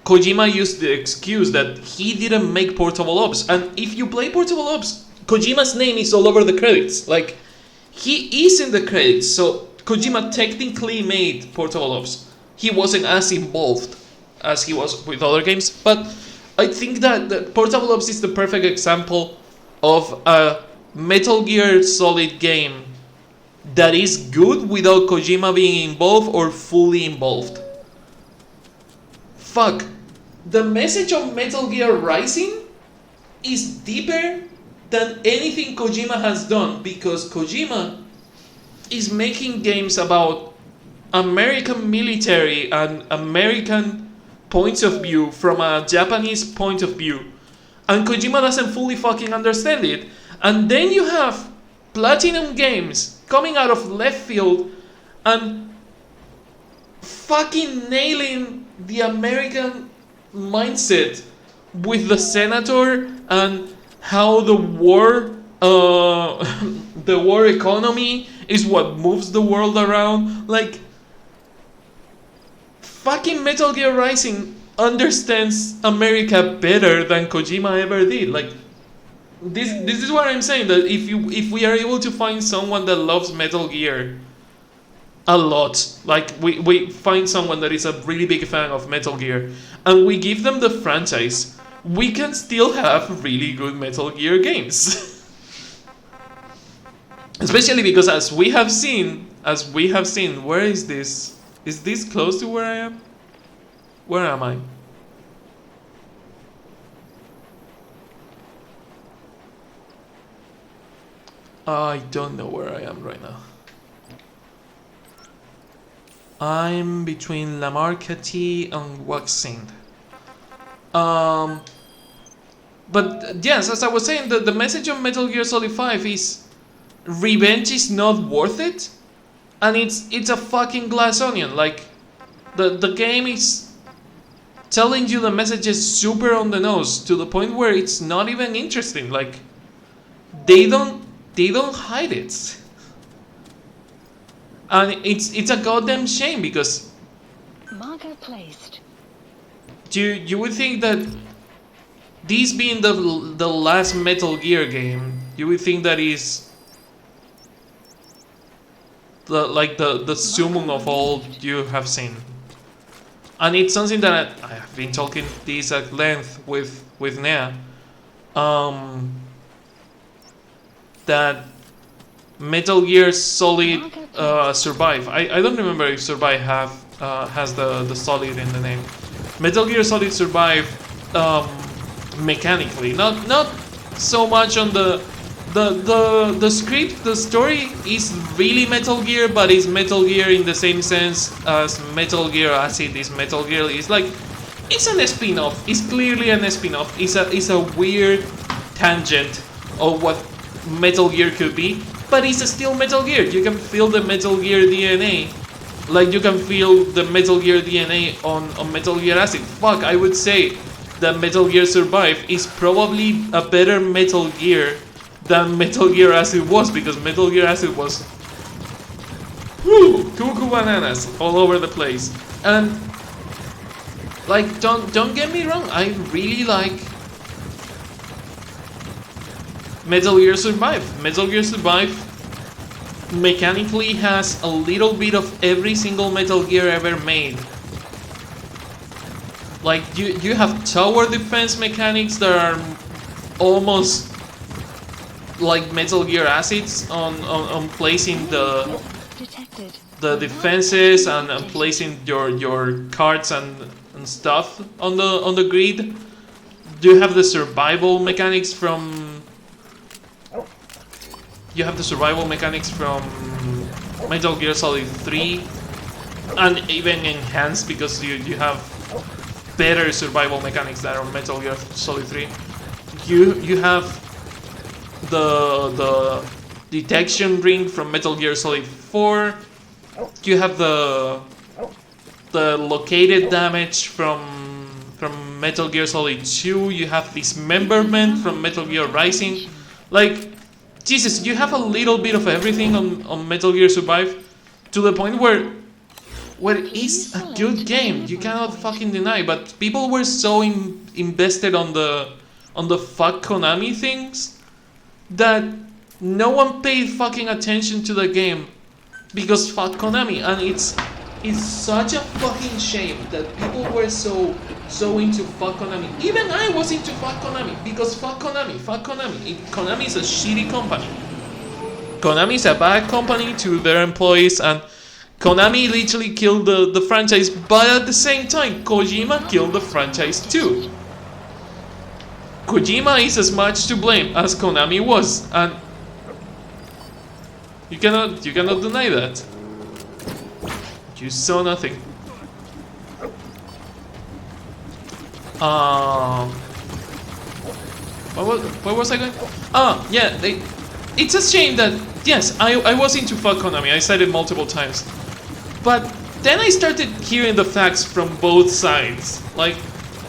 Kojima used the excuse that he didn't make Portable Ops. And if you play Portable Ops, Kojima's name is all over the credits. Like, he is in the credits, so Kojima technically made Portable Ops. He wasn't as involved as he was with other games, but I think that Portable Ops is the perfect example of a Metal Gear Solid game that is good without Kojima being involved or fully involved. Fuck. The message of Metal Gear Rising is deeper than anything Kojima has done, because Kojima is making games about American military and American points of view from a Japanese point of view, and Kojima doesn't fully fucking understand it. And then you have Platinum Games coming out of left field and fucking nailing the American mindset with the senator and how the war the war economy is what moves the world around. Like, fucking Metal Gear Rising understands America better than Kojima ever did. Like, this is what I'm saying, that if we are able to find someone that loves Metal Gear a lot, like we find someone that is a really big fan of Metal Gear, and we give them the franchise, we can still have really good Metal Gear games. Especially because as we have seen, where is this? Is this close to where I am? Where am I? I don't know where I am right now. I'm between La Marquette and Waxing. But yes, as I was saying, the message of Metal Gear Solid 5 is revenge is not worth it, and it's a fucking glass onion. Like, the game is telling you the message is super on the nose to the point where it's not even interesting. Like, they don't hide it. And it's a goddamn shame, because Marker placed. you would think that this being the last Metal Gear game, you would think that is the summum of all you have seen. And it's something that I have been talking this at length with Nea. That Metal Gear Solid Survive. I don't remember if Survive has the Solid in the name. Metal Gear Solid Survive, mechanically, not so much on the script. The story is really Metal Gear, but it's Metal Gear in the same sense as Metal Gear Acid is Metal Gear. It's like, it's an spin-off. It's clearly an spin-off. It's a weird tangent of what Metal Gear could be, but it's still Metal Gear. You can feel the Metal Gear DNA, like you can feel the Metal Gear DNA on Metal Gear Acid. Fuck, I would say that Metal Gear Survive is probably a better Metal Gear than Metal Gear Acid was, because Metal Gear Acid was cuckoo bananas all over the place. And like, don't get me wrong, I really like Metal Gear Survive. Metal Gear Survive mechanically has a little bit of every single Metal Gear ever made. Like, you have tower defense mechanics that are almost like Metal Gear Acids on placing the defenses and placing your cards and stuff on the grid. You have the survival mechanics from Metal Gear Solid 3, and even enhanced, because you have better survival mechanics that are on Metal Gear Solid 3. You have the detection ring from Metal Gear Solid 4. You have the located damage from Metal Gear Solid 2. You have dismemberment from Metal Gear Rising. Like, Jesus, you have a little bit of everything on Metal Gear Survive, to the point where it is a good game. You cannot fucking deny. But people were so invested on the fuck Konami things that no one paid fucking attention to the game, because fuck Konami. And it's such a fucking shame that people were so into fuck Konami. Even I was into fuck Konami, because fuck Konami. Konami is a shitty company. Konami is a bad company to their employees, and Konami literally killed the franchise, but at the same time, Kojima killed the franchise too. Kojima is as much to blame as Konami was, and you cannot deny that. You saw nothing. What was I going? Yeah, it's a shame that, yes, I was into fuck Konami, I said it multiple times. But then I started hearing the facts from both sides. Like,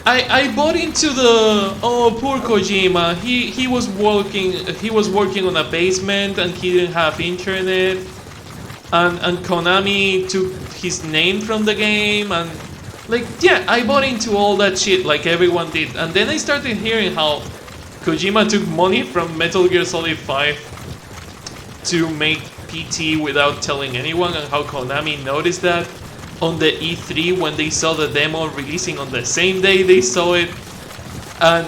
I bought into the, oh, poor Kojima, he was working on a basement and he didn't have internet. And Konami took his name from the game, and like, yeah, I bought into all that shit like everyone did. And then I started hearing how Kojima took money from Metal Gear Solid 5 to make PT without telling anyone, and how Konami noticed that on the E3 when they saw the demo releasing on the same day they saw it. And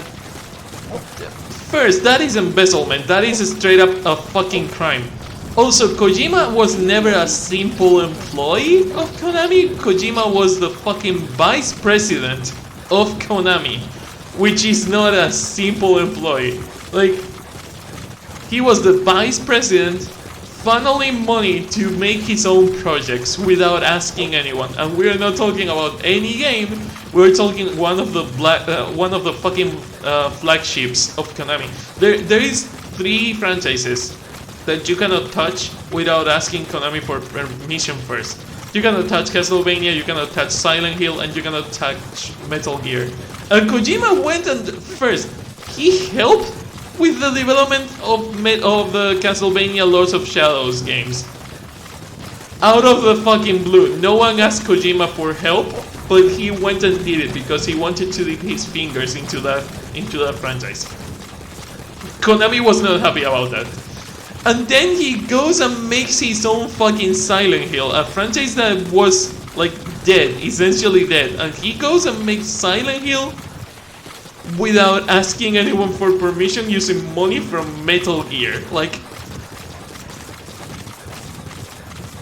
first, that is embezzlement, that is straight up a fucking crime. Also, Kojima was never a simple employee of Konami. Kojima was the fucking vice president of Konami, which is not a simple employee. Like, he was the vice president funneling money to make his own projects without asking anyone. And we're not talking about any game. We're talking one of the fucking flagships of Konami. There is 3 franchises that you cannot touch without asking Konami for permission first. You cannot touch Castlevania, you cannot touch Silent Hill, and you cannot touch Metal Gear. And Kojima went and first, he helped with the development of the Castlevania Lords of Shadows games. Out of the fucking blue. No one asked Kojima for help, but he went and did it because he wanted to dip his fingers into that franchise. Konami was not happy about that. And then he goes and makes his own fucking Silent Hill, a franchise that was like dead, essentially dead. And he goes and makes Silent Hill without asking anyone for permission, using money from Metal Gear. Like,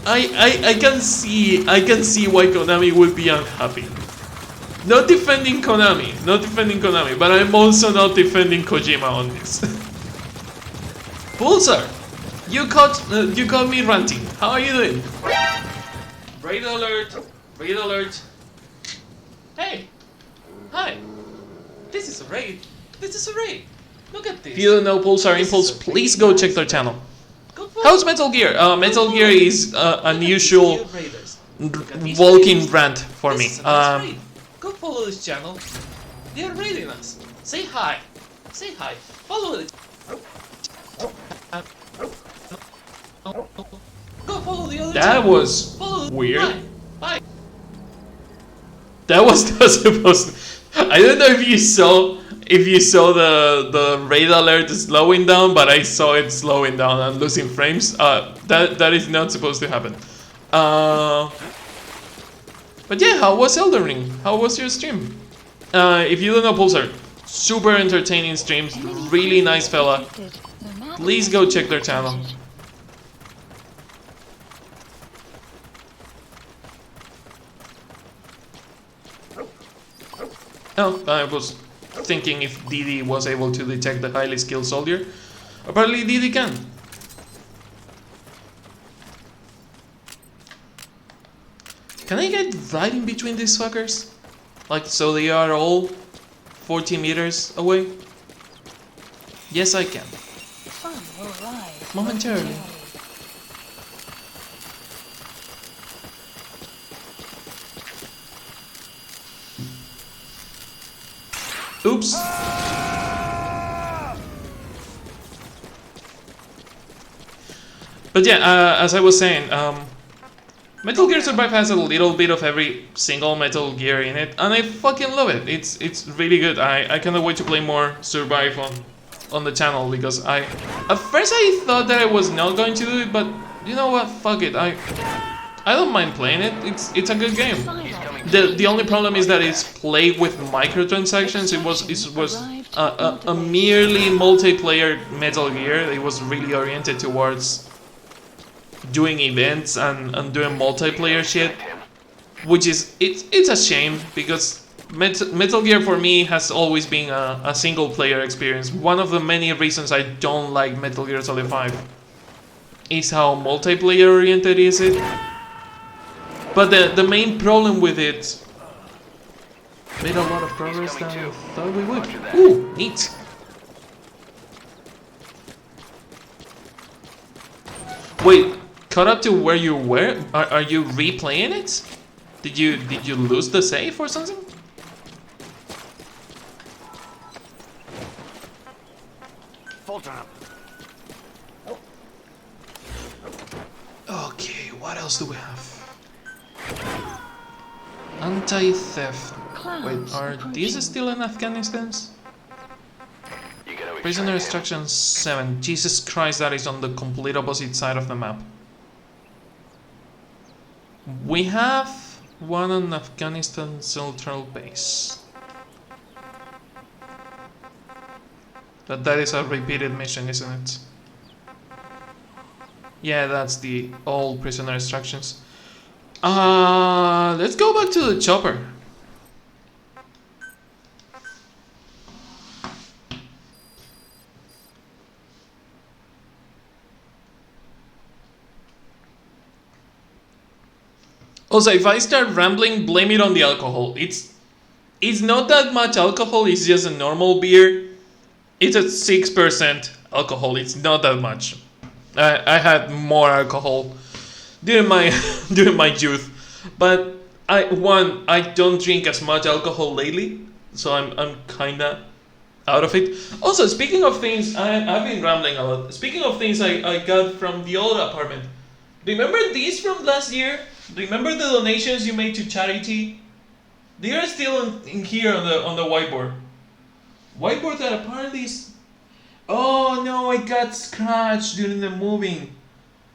I can see why Konami would be unhappy. Not defending Konami, but I'm also not defending Kojima on this. Pulsar, you caught me ranting. How are you doing? Raid alert. Hey, hi. This is a raid. Look at this. If you don't know Pulsar Impulse, please go check their channel. How's Metal Gear? Metal Gear is unusual walking rant for me. Go follow this channel. They are raiding us. Say hi. Follow it. Go follow the other That channel. was Follow weird. Bye. That was not supposed to... I don't know if you saw the raid alert slowing down, but I saw it slowing down and losing frames. That is not supposed to happen. But yeah, how was Elden Ring? How was your stream? If you don't know Pulsar, super entertaining streams, really nice fella. Please go check their channel. Oh, I was thinking if Didi was able to detect the highly skilled soldier. Apparently Didi can. Can I get right in between these fuckers? Like, so they are all 40 meters away? Yes, I can. Fun will rise Momentarily. Oops. But yeah, as I was saying, Metal Gear Survive has a little bit of every single Metal Gear in it, and I fucking love it. It's really good. I cannot wait to play more Survive on the channel, because at first I thought that I was not going to do it, but you know what? Fuck it. I don't mind playing it. It's a good game. The only problem is that it's played with microtransactions. It was a merely multiplayer Metal Gear. It was really oriented towards doing events and doing multiplayer shit, which is it's a shame, because Metal Gear for me has always been a single player experience. One of the many reasons I don't like Metal Gear Solid 5 is how multiplayer oriented is it. But the main problem with it made a lot of progress than I thought we would. Ooh, neat. Wait, caught up to where you were? Are you replaying it? Did you lose the save or something? Okay, what else do we have? Anti-theft. Wait, are these still in Afghanistan? Prisoner Instruction 7. Jesus Christ, that is on the complete opposite side of the map. We have one on Afghanistan Central Base. But that is a repeated mission, isn't it? Yeah, that's the old prisoner instructions. Let's go back to the chopper. Also, if I start rambling, blame it on the alcohol. It's not that much alcohol, it's just a normal beer. It's at 6% alcohol, it's not that much. I had more alcohol during my youth, but I don't drink as much alcohol lately, so I'm kinda out of it. Also, speaking of things, I've been rambling a lot. Speaking of things I got from the old apartment, remember these from last year? Remember the donations you made to charity? They are still in here on the whiteboard. Whiteboard that apparently is... Oh no, I got scratched during the moving.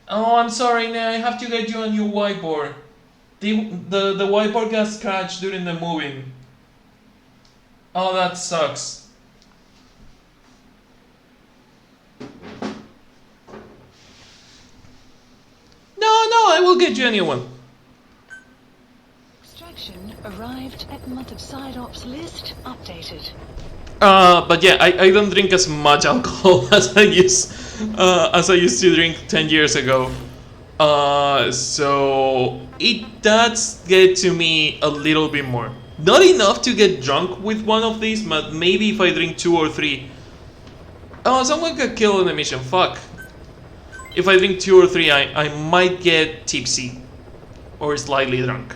Oh, I'm sorry, now I have to get you a new whiteboard. The whiteboard got scratched during the moving. Oh, that sucks. No, I will get you a new one. Extraction arrived at month of side ops list updated. But yeah, I don't drink as much alcohol as I used to drink 10 years ago. So it does get to me a little bit more. Not enough to get drunk with one of these, but maybe if I drink 2 or 3. Oh, someone got killed in the mission. Fuck. If I drink 2 or 3, I might get tipsy or slightly drunk.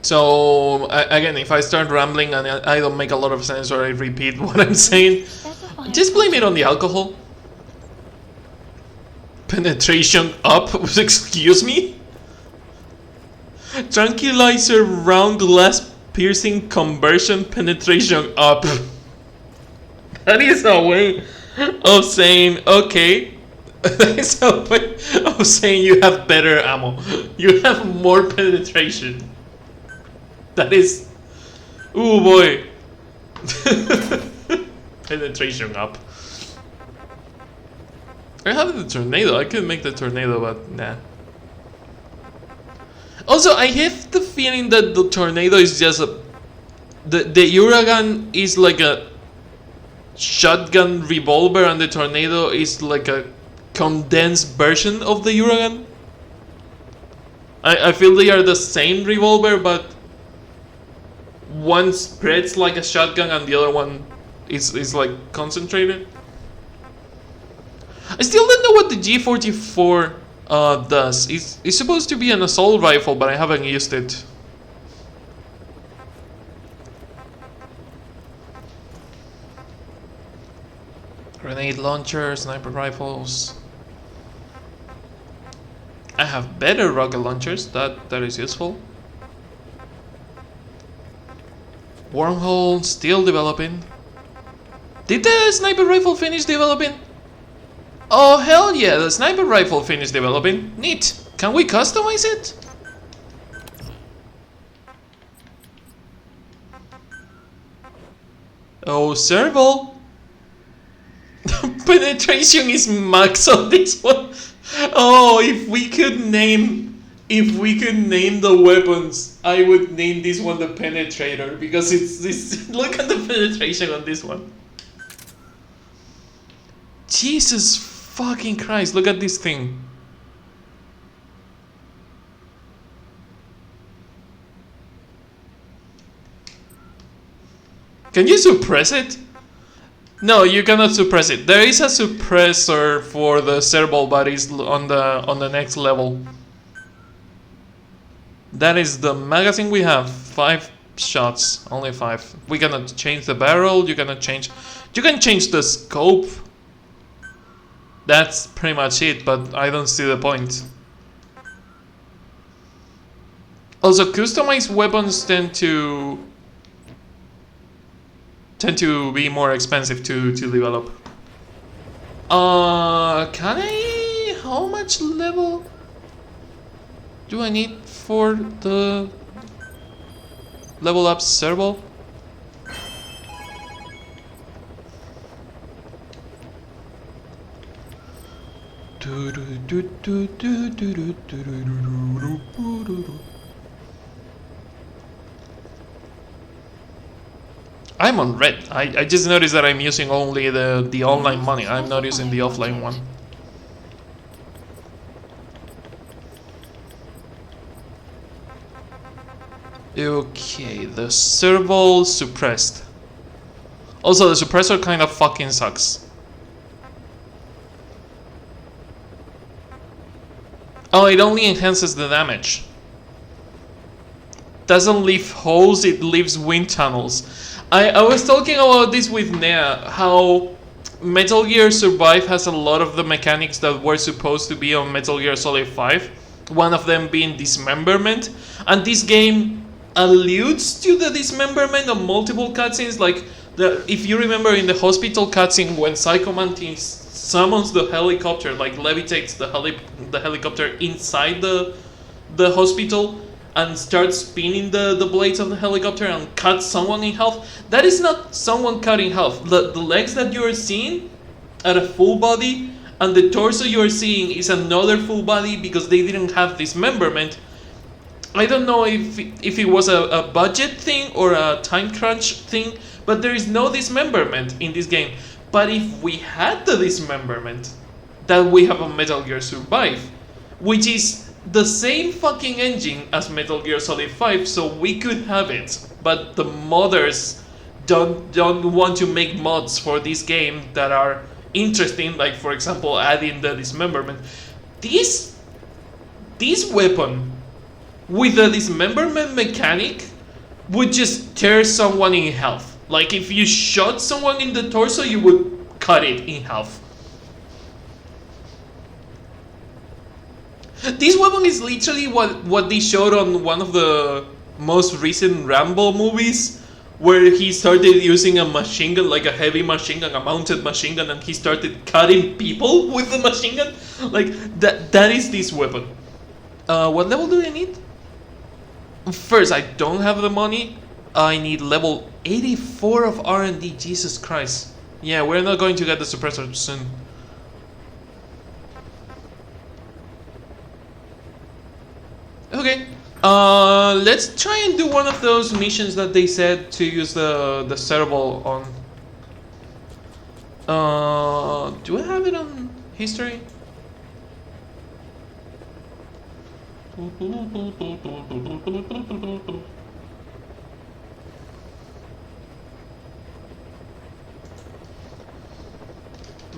So, again, if I start rambling and I don't make a lot of sense or I repeat what I'm saying, just blame it on the alcohol. Penetration up? Excuse me? Tranquilizer round glass piercing conversion penetration up. That is a way of saying, okay. That is a way of saying you have better ammo. You have more penetration. That is... Ooh boy. Penetration up. I have the tornado. I could make the tornado, but nah. Also, I have the feeling that the tornado is just a... The Uragan is like a shotgun revolver and the tornado is like a condensed version of the Uragan. I feel they are the same revolver, but one spreads like a shotgun and the other one is like concentrated. I still don't know what the G44 does. It's supposed to be an assault rifle, but I haven't used it. Grenade launcher, sniper rifles. I have better rocket launchers, that is useful. Wormhole, still developing. Did the sniper rifle finish developing? Oh hell yeah, the sniper rifle finished developing. Neat. Can we customize it? Oh, servo. penetration is max on this one. Oh, if we could name the weapons, I would name this one the penetrator because it's this. Look at the penetration on this one. Jesus fucking Christ! Look at this thing. Can you suppress it? No, you cannot suppress it. There is a suppressor for the serval bodies on the next level. That is the magazine we have. 5 shots, only 5. We cannot change the barrel. You can change the scope. That's pretty much it, but I don't see the point. Also, customized weapons tend to be more expensive to develop. Can I? How much level do I need for the level up serval? I'm on red. I just noticed that I'm using only the online money. I'm not using the offline one. Okay, the serval suppressed. Also, the suppressor kind of fucking sucks. Oh, it only enhances the damage. Doesn't leave holes, it leaves wind tunnels. I was talking about this with Nea, how Metal Gear Survive has a lot of the mechanics that were supposed to be on Metal Gear Solid 5. One of them being dismemberment. And this game alludes to the dismemberment on multiple cutscenes. Like, if you remember in the hospital cutscene when Psycho Mantis summons the helicopter, like levitates the helicopter inside the hospital and starts spinning the blades of the helicopter and cuts someone in half. That is not someone cut in half. The legs that you are seeing are a full body, and the torso you are seeing is another full body because they didn't have dismemberment. I don't know if it was a budget thing or a time crunch thing, but there is no dismemberment in this game. But if we had the dismemberment that we have on Metal Gear Survive, which is the same fucking engine as Metal Gear Solid 5, so we could have it, but the modders don't want to make mods for this game that are interesting, like for example adding the dismemberment. This weapon with the dismemberment mechanic would just tear someone in half. Like if you shot someone in the torso, you would cut it in half. This weapon is literally what they showed on one of the most recent Rambo movies, where he started using a machine gun, like a heavy machine gun, a mounted machine gun, and he started cutting people with the machine gun. Like, that is this weapon. What level do I need? First, I don't have the money. I need level 84 of R&D, Jesus Christ. Yeah, we're not going to get the suppressor soon. Okay, let's try and do one of those missions that they said to use the serval on. Do I have it on history?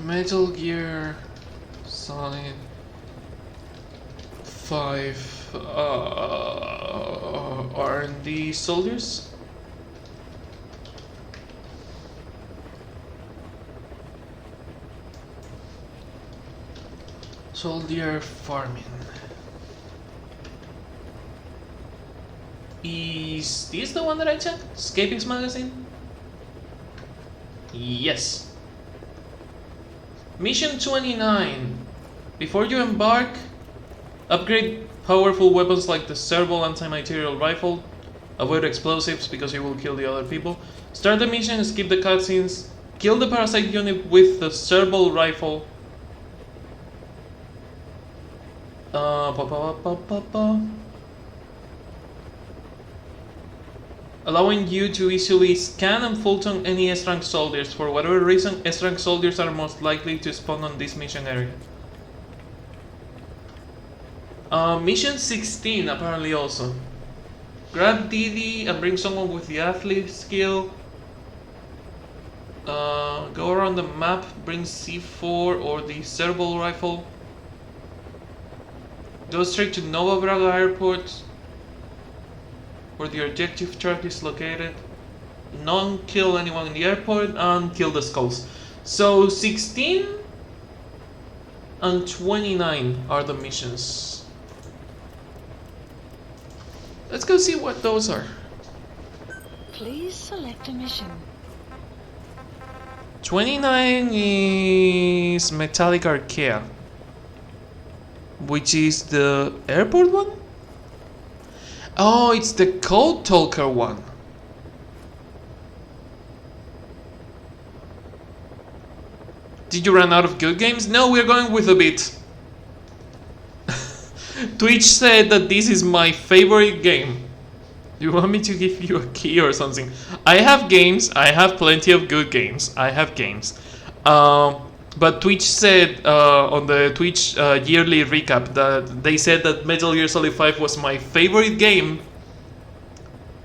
Metal Gear Solid 5 R&D soldiers. Soldier farming. Is this the one that I checked? Escapix magazine? Yes. Mission 29. Before you embark, upgrade powerful weapons like the serval anti-material rifle. Avoid explosives because you will kill the other people. Start the mission, skip the cutscenes, Kill the parasite unit with the serval rifle. Allowing you to easily scan and Fulton any S-rank soldiers. For whatever reason, S-rank soldiers are most likely to spawn on this mission area. Mission 16 apparently also. Grab DD and bring someone with the athlete skill. Go around the map, bring C4 or the serval rifle. Go straight to Nova Braga Airport, where the objective truck is located. Non-kill anyone in the airport and kill the skulls. So 16 and 29 are the missions. Let's go see what those are. Please select a mission. 29 is Metallic Archaea, which is the airport one? Oh, it's the Code Talker one. Did you run out of good games? No, we're going with a bit. Twitch said that this is my favorite game. Do you want me to give you a key or something? I have games. I have plenty of good games. I have games. But Twitch said on the Twitch yearly recap that they said that Metal Gear Solid 5 was my favorite game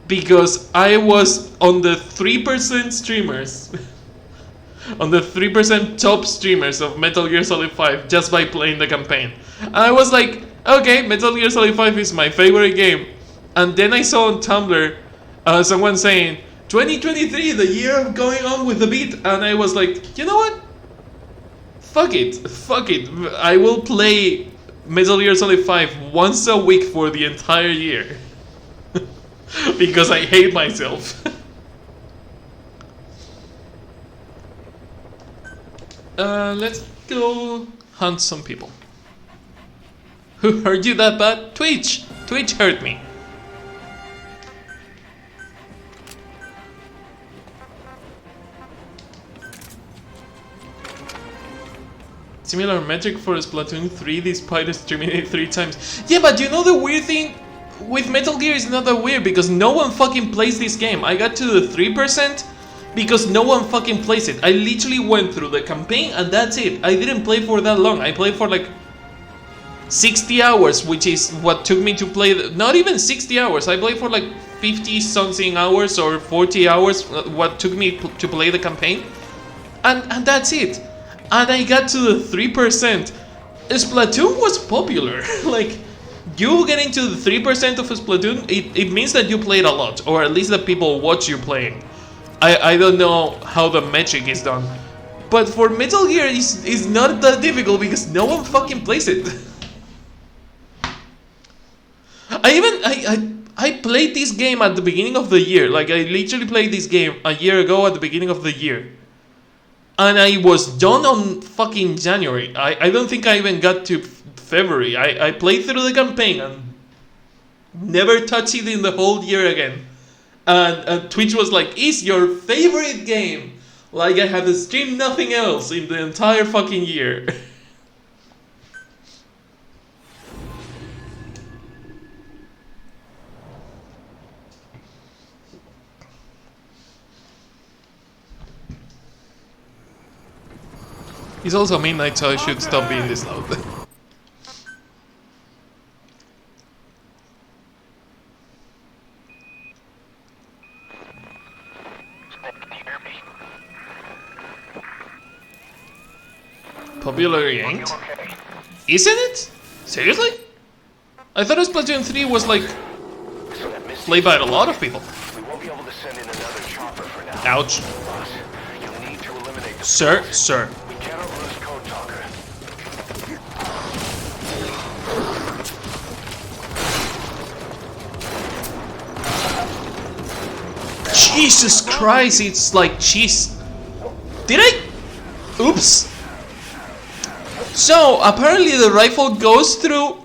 because I was on the 3% streamers. On the 3% top streamers of Metal Gear Solid 5 just by playing the campaign. And I was like, okay, Metal Gear Solid 5 is my favorite game. And then I saw on Tumblr someone saying 2023, the year of going on with the beat, and I was like, you know what? Fuck it. I will play Metal Gear Solid 5 once a week for the entire year. Because I hate myself. Let's go hunt some people. Who hurt you that bad? Twitch! Twitch hurt me. Similar metric for Splatoon 3 despite streaming it 3 times. Yeah, but you know the weird thing? With Metal Gear is not that weird because no one fucking plays this game. I got to the 3% because no one fucking plays it. I literally went through the campaign and that's it. I didn't play for that long. I played for like 60 hours, which is what took me to play. Not even 60 hours. I played for like 50 something hours or 40 hours, what took me to play the campaign. And that's it. And I got to the 3%. Splatoon was popular. Like, you get into the 3% of Splatoon, it means that you played a lot, or at least that people watch you playing. I don't know how the metric is done. But for Metal Gear, it's not that difficult because no one fucking plays it. I played this game at the beginning of the year. Like, I literally played this game a year ago at the beginning of the year. And I was done on fucking January. I don't think I even got to February. I played through the campaign and never touched it in the whole year again. And Twitch was like, it's your favorite game. Like I had streamed nothing else in the entire fucking year. It's also midnight, so I should stop being this loud. Popular yanked? Isn't it? Seriously? I thought Splatoon 3 was like played by a lot of people. Ouch. Sir. Jesus Christ, it's like cheese. Did I? Oops. So apparently the rifle goes through.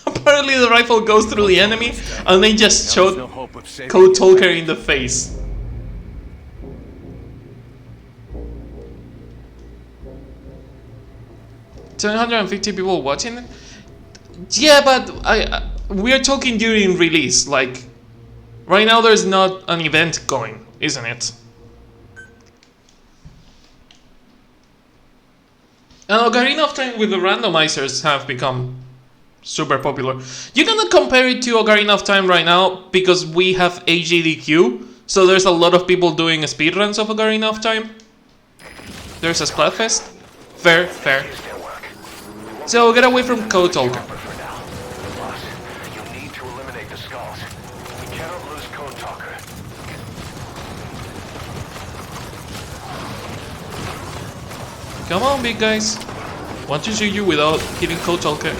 Apparently the rifle goes through the enemy, and they just shot Code Talker in the face. 750 people watching it? Yeah, but we're talking during release. Like, right now there's not an event going, isn't it? And Ocarina of Time with the randomizers have become super popular. You cannot compare it to Ocarina of Time right now because we have HDDQ, so there's a lot of people doing speedruns of Ocarina of Time. There's a Splatfest. Fair, fair. So get away from Code Talker. You need to eliminate the skulls. We cannot lose Code Talker. Come on, big guys. Want to see you without hitting Code Talker.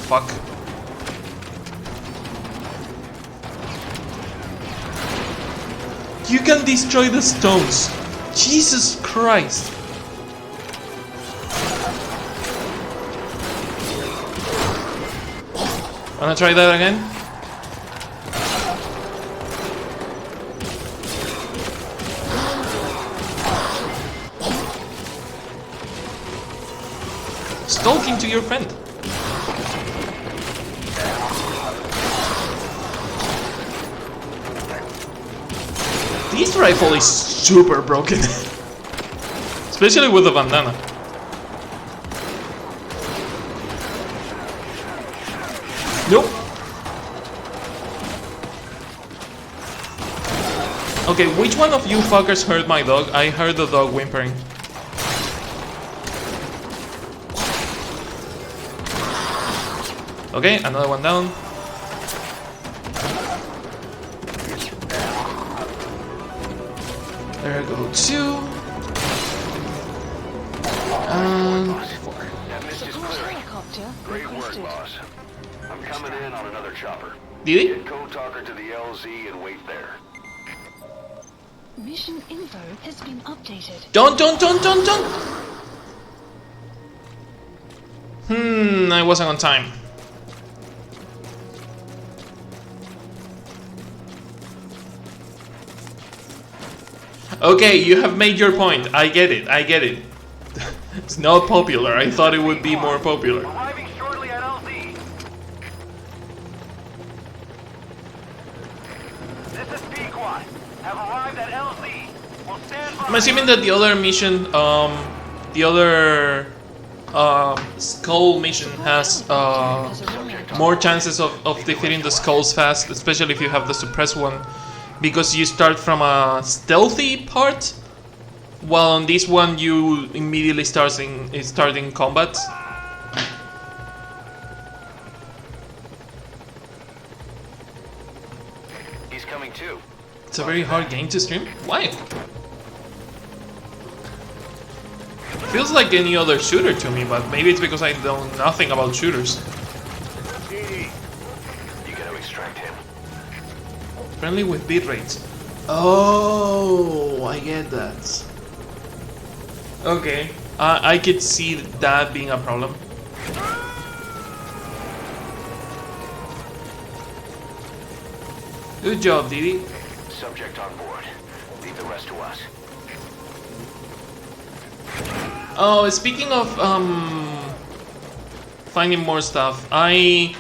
Fuck. You can destroy the stones. Jesus Christ. Wanna try that again? Stalking to your friend. This rifle is super broken. Especially with the bandana. Nope. Okay, which one of you fuckers heard my dog? I heard the dog whimpering. Okay, another one down. There go two. And four. Support helicopter Great work, requested. boss. I'm coming in on another chopper. Did he? Get Code Talker to the LZ and wait there. Mission info has been updated. Don't. I wasn't on time. Okay, you have made your point. I get it. It's not popular. I thought it would be more popular. Arriving shortly at LZ. This is Pequot. Have arrived at LZ. We'll stand by. I'm assuming that the other mission, the other skull mission has more chances of defeating the skulls fast, especially if you have the suppressed one, because you start from a stealthy part, while on this one you immediately start in combat. He's coming too. It's a very hard game to stream. Why? Feels like any other shooter to me, but maybe it's because I know nothing about shooters. You gotta extract him. Friendly with bit rates. Oh, I get that. Okay, I could see that being a problem. Good job, Didi. Subject on board. Leave the rest to us. Oh, speaking of finding more stuff, I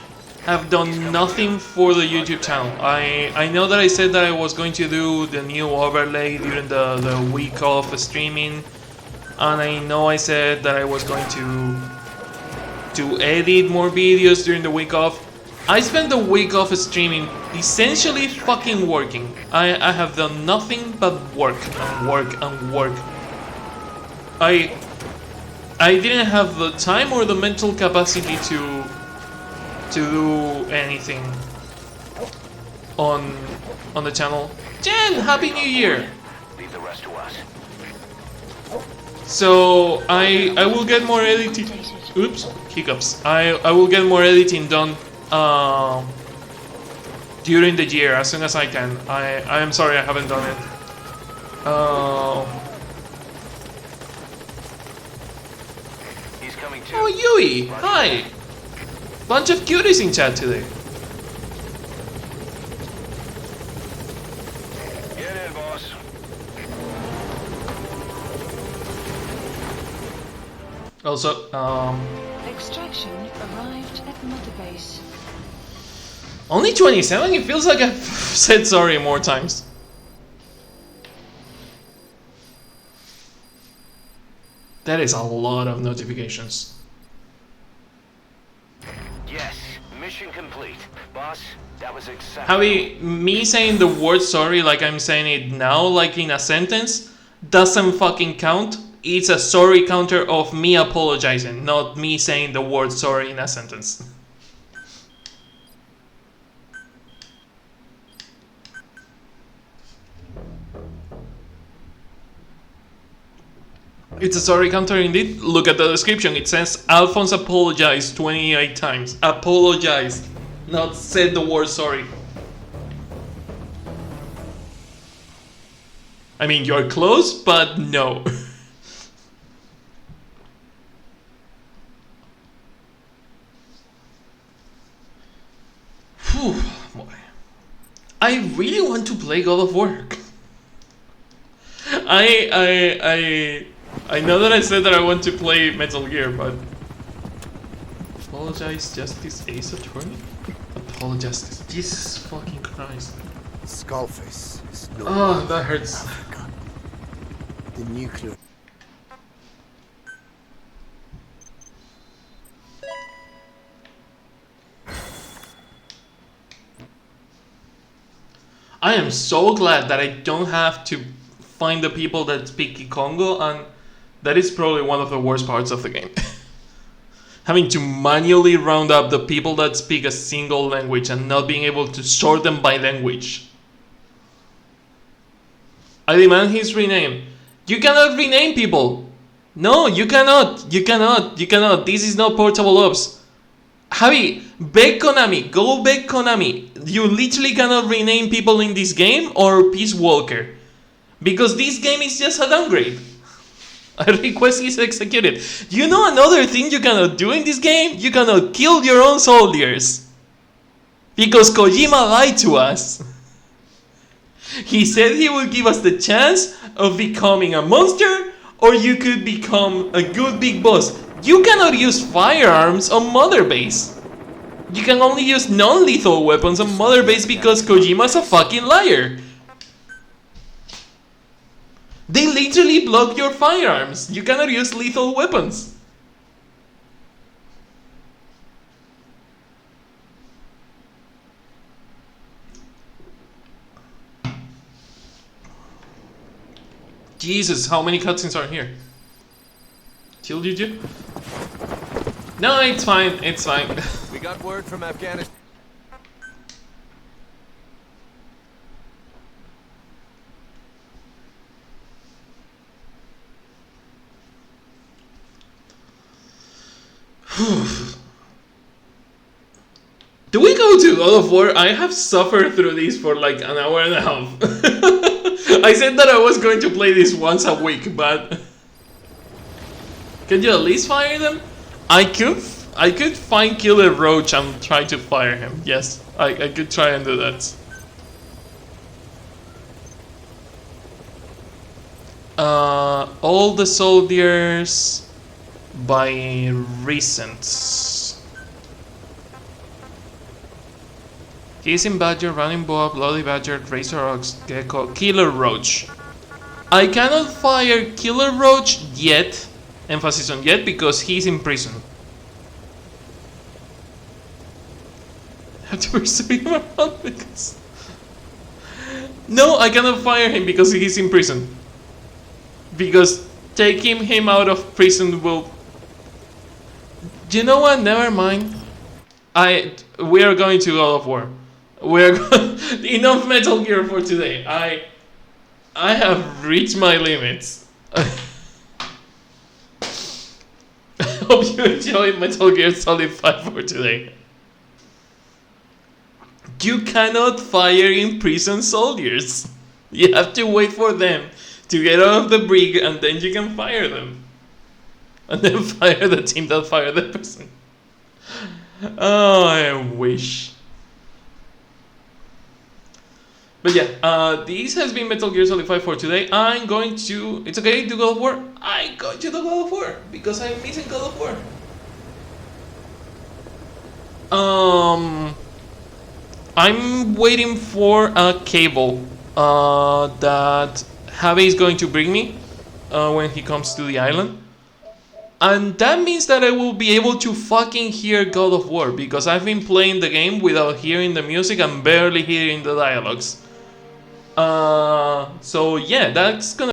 have done nothing for the YouTube channel. I know that I said that I was going to do the new overlay during the week of streaming, and I know I said that I was going to edit more videos during the week off. I spent the week off streaming essentially fucking working. I have done nothing but work and work and work. I didn't have the time or the mental capacity to do anything on the channel. Jen, Happy New Year! Leave the rest to us. So I will get more editing. Oops, hiccups. I will get more editing done during the year as soon as I can. I am sorry I haven't done it. He's coming too. Oh, Yui! Hi! Bunch of cuties in chat today. Get in, boss. Also, Extraction arrived at Mother Base. Only 27? It feels like I've said sorry more times. That is a lot of notifications. Yes, mission complete. Boss, that was exceptional. Javi, me saying the word sorry like I'm saying it now, like in a sentence, doesn't fucking count. It's a sorry counter of me apologizing, not me saying the word sorry in a sentence. It's a sorry counter indeed. Look at the description. It says Alphonse apologized 28 times. Apologized, not said the word sorry. I mean, you're close, but no. Whew, boy. I really want to play God of War. I know that I said that I want to play Metal Gear, but apologize, Justice, Ace Attorney? Apologize, Jesus fucking Christ. Skullface is no Oh, that hurts. Africa. The nuclear. I am so glad that I don't have to find the people that speak Kikongo, and that is probably one of the worst parts of the game. Having to manually round up the people that speak a single language and not being able to sort them by language. I demand his rename. You cannot rename people! No, you cannot! You cannot! You cannot! This is not portable ops. Javi, beg Konami, go beg Konami. You literally cannot rename people in this game or Peace Walker. Because this game is just a downgrade. A request is executed. You know another thing you cannot do in this game? You cannot kill your own soldiers. Because Kojima lied to us. He said he would give us the chance of becoming a monster, or you could become a good big boss. You cannot use firearms on Mother Base. You can only use non-lethal weapons on Mother Base because Kojima's a fucking liar. They literally block your firearms. You cannot use lethal weapons. Jesus, how many cutscenes are here? Killed you? No, it's fine. It's fine. We got word from Afghanistan. Do we go to God of War? I have suffered through this for like an hour and a half. I said that I was going to play this once a week, but can you at least fire them? I could find Killer Roach and try to fire him. Yes, I could try and do that. All the soldiers by recent. Hissing Badger, Running Boa, Bloody Badger, Razor Ox, Gecko, Killer Roach. I cannot fire Killer Roach yet, emphasis on yet, because he's in prison. I have to pursue him around because... No, I cannot fire him because he's in prison. Because taking him out of prison will... You know what? Never mind. We are going to God of War. Enough Metal Gear for today. I have reached my limits. I hope you enjoyed Metal Gear Solid 5 for today. You cannot fire imprisoned soldiers. You have to wait for them to get out of the brig and then you can fire them. And then fire the team that fired the person. Oh, I wish. But yeah, this has been Metal Gear Solid 5 for today. I'm going to... It's okay to God of War? I'm going to the God of War because I'm missing God of War. I'm waiting for a cable that Javi is going to bring me when he comes to the island. And that means that I will be able to fucking hear God of War, because I've been playing the game without hearing the music and barely hearing the dialogues. So yeah, that's gonna